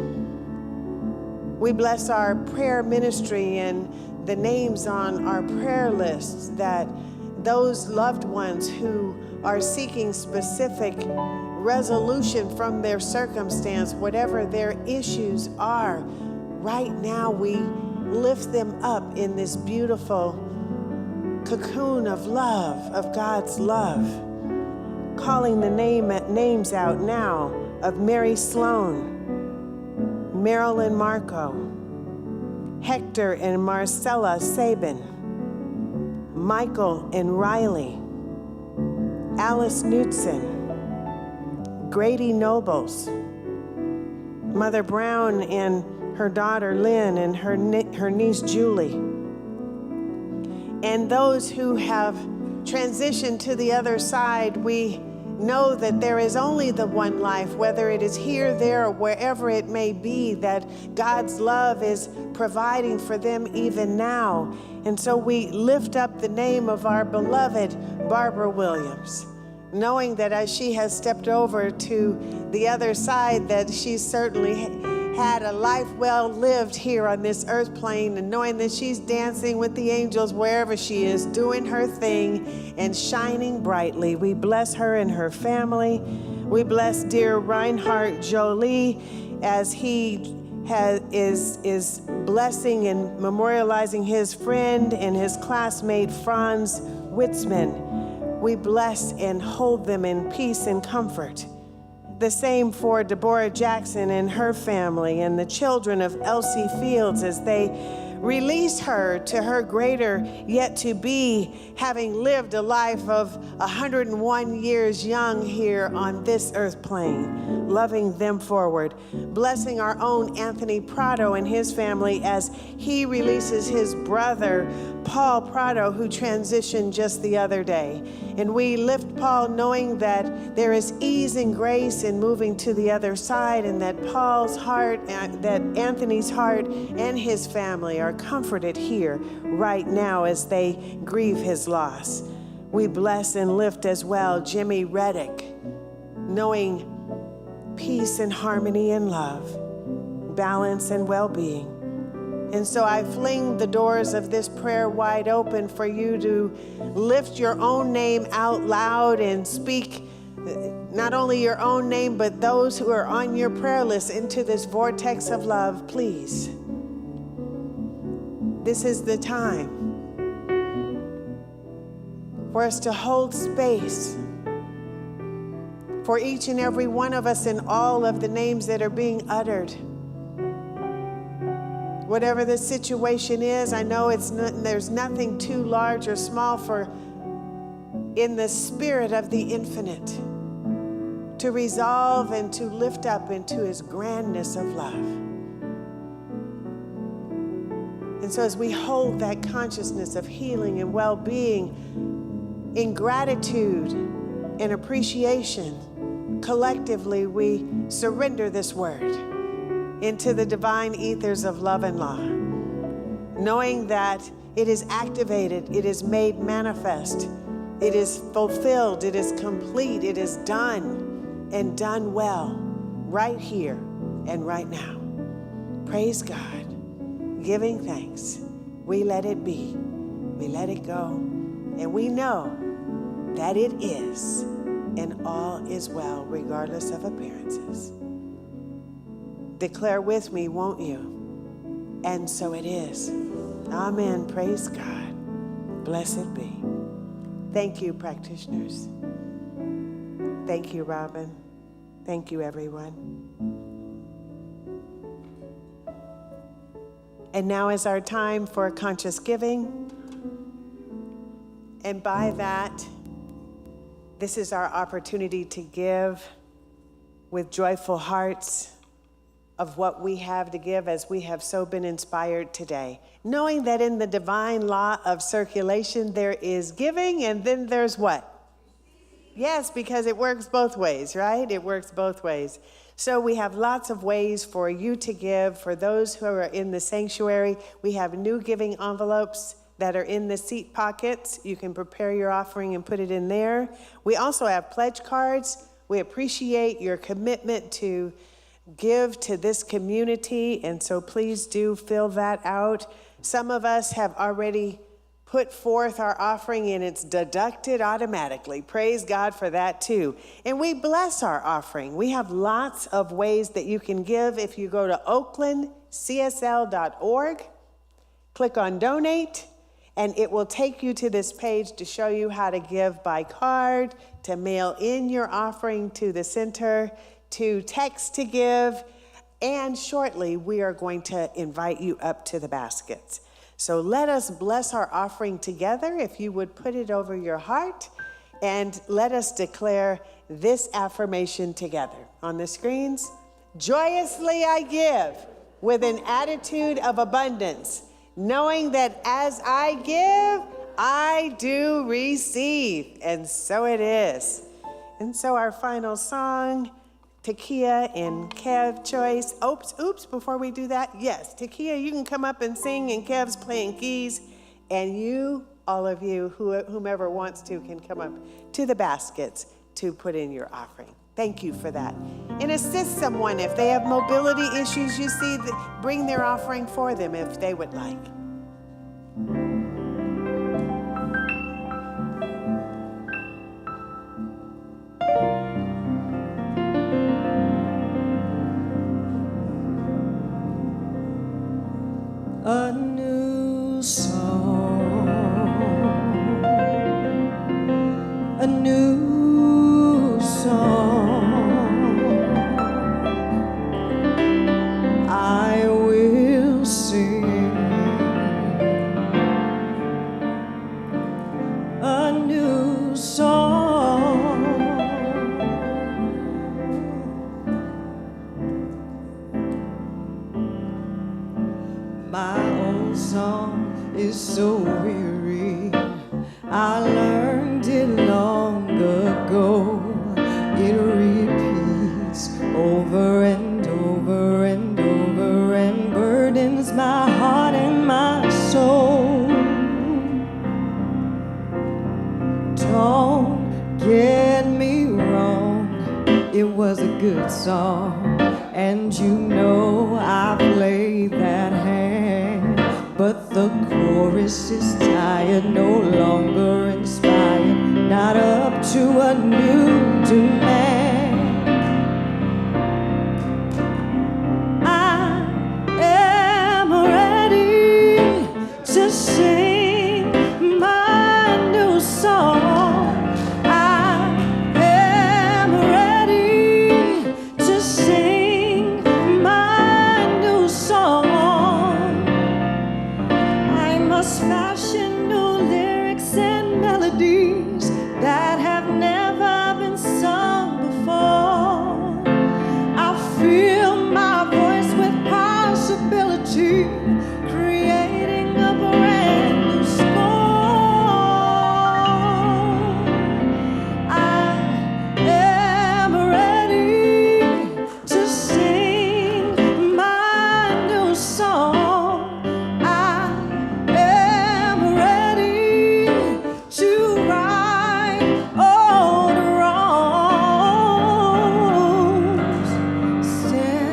We bless our prayer ministry and the names on our prayer lists, that those loved ones who are seeking specific resolution from their circumstance, whatever their issues are, right now we lift them up in this beautiful cocoon of love, of God's love, calling the names out now of Mary Sloan, Marilyn Marco, Hector and Marcella Sabin, Michael and Riley, Alice Knudsen, Grady Nobles, Mother Brown and her daughter Lynn and her niece Julie, and those who have transitioned to the other side. We know that there is only the one life, whether it is here, there, or wherever it may be, that God's love is providing for them even now. And so we lift up the name of our beloved Barbara Williams, knowing that as she has stepped over to the other side, that she certainly had a life well lived here on this earth plane, and knowing that she's dancing with the angels wherever she is, doing her thing and shining brightly. We bless her and her family. We bless dear Reinhard Jolie as he is blessing and memorializing his friend and his classmate Franz Witzman. We bless and hold them in peace and comfort. The same for Deborah Jackson and her family and the children of Elsie Fields as they release her to her greater yet to be, having lived a life of 101 years young here on this earth plane, loving them forward. Blessing our own Anthony Prado and his family as he releases his brother, Paul Prado, who transitioned just the other day. And we lift Paul, knowing that there is ease and grace in moving to the other side, and that Paul's heart, that Anthony's heart and his family are comforted here right now as they grieve his loss. We bless and lift as well Jimmy Reddick, knowing peace and harmony and love, balance and well-being. And so I fling the doors of this prayer wide open for you to lift your own name out loud and speak not only your own name, but those who are on your prayer list into this vortex of love, please. This is the time for us to hold space for each and every one of us in all of the names that are being uttered. Whatever the situation is, I know there's nothing too large or small for, in the spirit of the infinite, to resolve and to lift up into his grandness of love. And so as we hold that consciousness of healing and well-being in gratitude and appreciation, collectively we surrender this word into the divine ethers of love and law, knowing that it is activated, it is made manifest, it is fulfilled, it is complete, it is done, and done well, right here and right now. Praise God, giving thanks. We let it be, we let it go, and we know that it is, and all is well, regardless of appearances. Declare with me, won't you? And so it is. Amen. Praise God. Blessed be. Thank you, practitioners. Thank you, Robin. Thank you, everyone. And now is our time for conscious giving. And by that, this is our opportunity to give with joyful hearts of what we have to give, as we have so been inspired today. Knowing that in the divine law of circulation, there is giving and then there's what? Yes, because it works both ways, right? It works both ways. So we have lots of ways for you to give. For those who are in the sanctuary, we have new giving envelopes that are in the seat pockets. You can prepare your offering and put it in there. We also have pledge cards. We appreciate your commitment to give to this community, and so please do fill that out. Some of us have already put forth our offering and it's deducted automatically. Praise God for that too. And we bless our offering. We have lots of ways that you can give. If you go to oaklandcsl.org, click on donate, and it will take you to this page to show you how to give by card, to mail in your offering to the center, to text to give, and shortly we are going to invite you up to the baskets. So let us bless our offering together. If you would put it over your heart, and let us declare this affirmation together. On the screens, joyously I give with an attitude of abundance, knowing that as I give, I do receive. And so it is. And so our final song, Takia and Kev choice. Oops, before we do that, yes, Takia, you can come up and sing, and Kev's playing keys, and you, all of you, whomever wants to, can come up to the baskets to put in your offering. Thank you for that. And assist someone if they have mobility issues, you see, bring their offering for them if they would like. A new song, a new song. I will sing a new song. My old song is so weary. I learned it long ago. It repeats over and over and over and burdens my heart and my soul. Don't get me wrong, it was a good song, and you know I played that hand, but the chorus is tired, no longer inspired, not up to a new demand. I am ready to sing my new song. I am ready to sing my new song. I must fashion new lyrics and melodies that have never been sung before. I fill my voice with possibility, creating a brand new song. I am ready to sing my new song. I am ready to right all the wrongs. Stand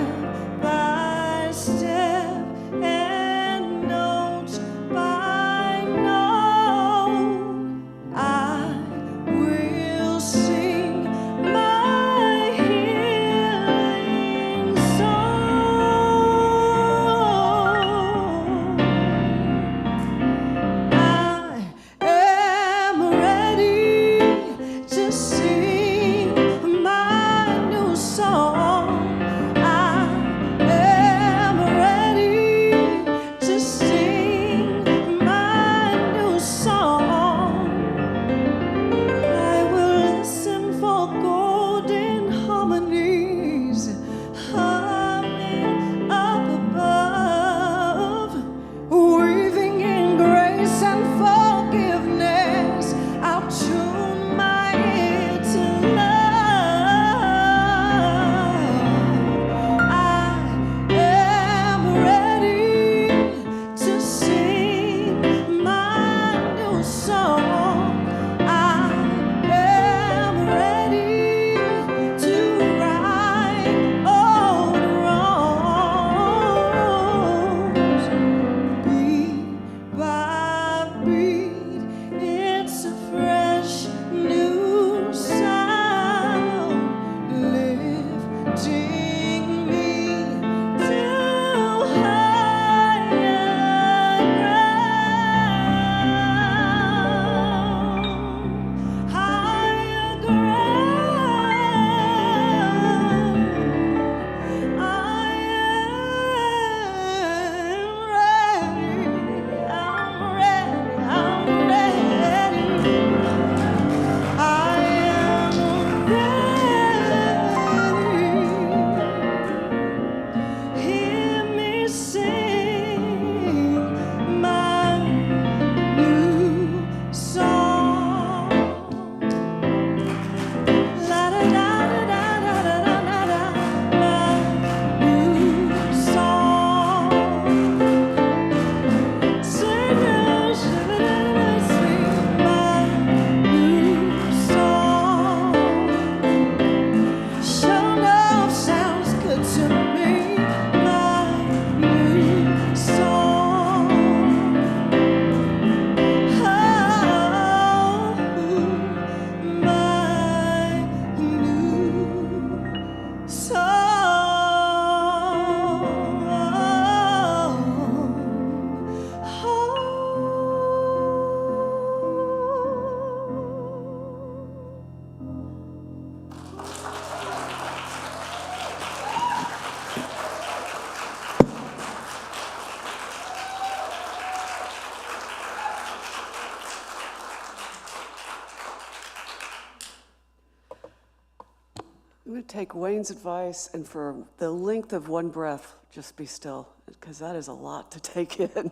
take Wayne's advice and for the length of one breath, just be still, because that is a lot to take in.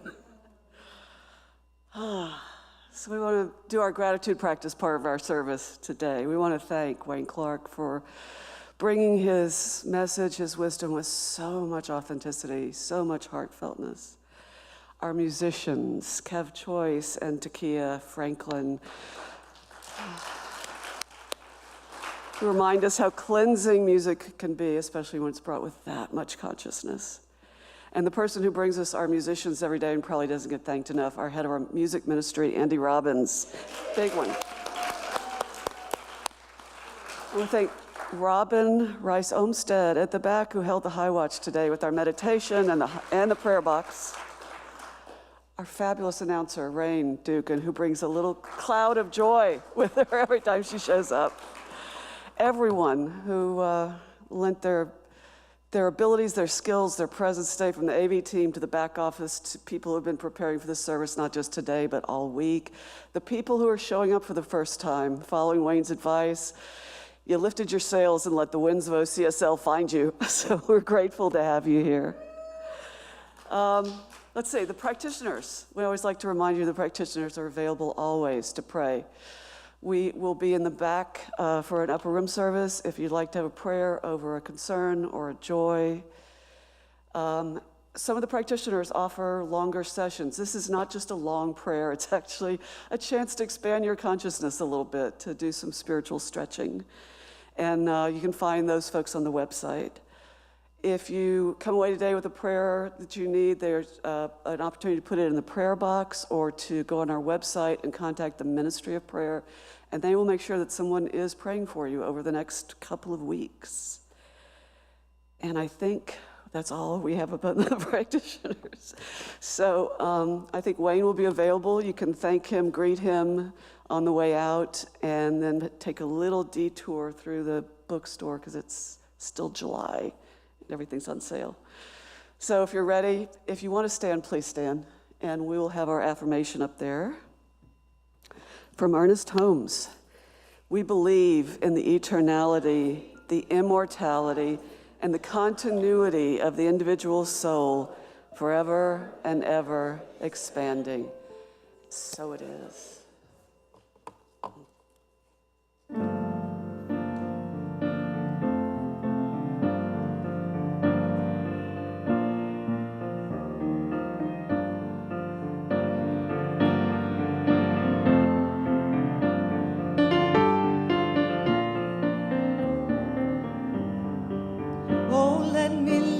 So we want to do our gratitude practice part of our service today. We want to thank Wayne Clarke for bringing his message, his wisdom with so much authenticity, so much heartfeltness. Our musicians, Kev Choice and Takia Franklin, who remind us how cleansing music can be, especially when it's brought with that much consciousness. And the person who brings us our musicians every day and probably doesn't get thanked enough, our head of our music ministry, Andy Robbins. Big one. I want to thank Robin Rice Olmsted at the back, who held the high watch today with our meditation and the prayer box. Our fabulous announcer, Rain Dugan, who brings a little cloud of joy with her every time she shows up. Everyone who lent their abilities, their skills, their presence today, from the AV team to the back office, to people who have been preparing for this service, not just today, but all week. The people who are showing up for the first time, following Wayne's advice. You lifted your sails and let the winds of OCSL find you. So we're grateful to have you here. Let's see, the practitioners. We always like to remind you the practitioners are available always to pray. We will be in the back for an upper room service if you'd like to have a prayer over a concern or a joy. Some of the practitioners offer longer sessions. This is not just a long prayer, it's actually a chance to expand your consciousness a little bit, to do some spiritual stretching. And you can find those folks on the website. If you come away today with a prayer that you need, there's an opportunity to put it in the prayer box or to go on our website and contact the Ministry of Prayer, and they will make sure that someone is praying for you over the next couple of weeks. And I think that's all we have about the practitioners. So I think Wayne will be available. You can thank him, greet him on the way out, and then take a little detour through the bookstore because it's still July. Everything's on sale. So if you're ready, if you want to stand, please stand. And we will have our affirmation up there. From Ernest Holmes, we believe in the eternality, the immortality, and the continuity of the individual soul, forever and ever expanding. So it is. Oh, let me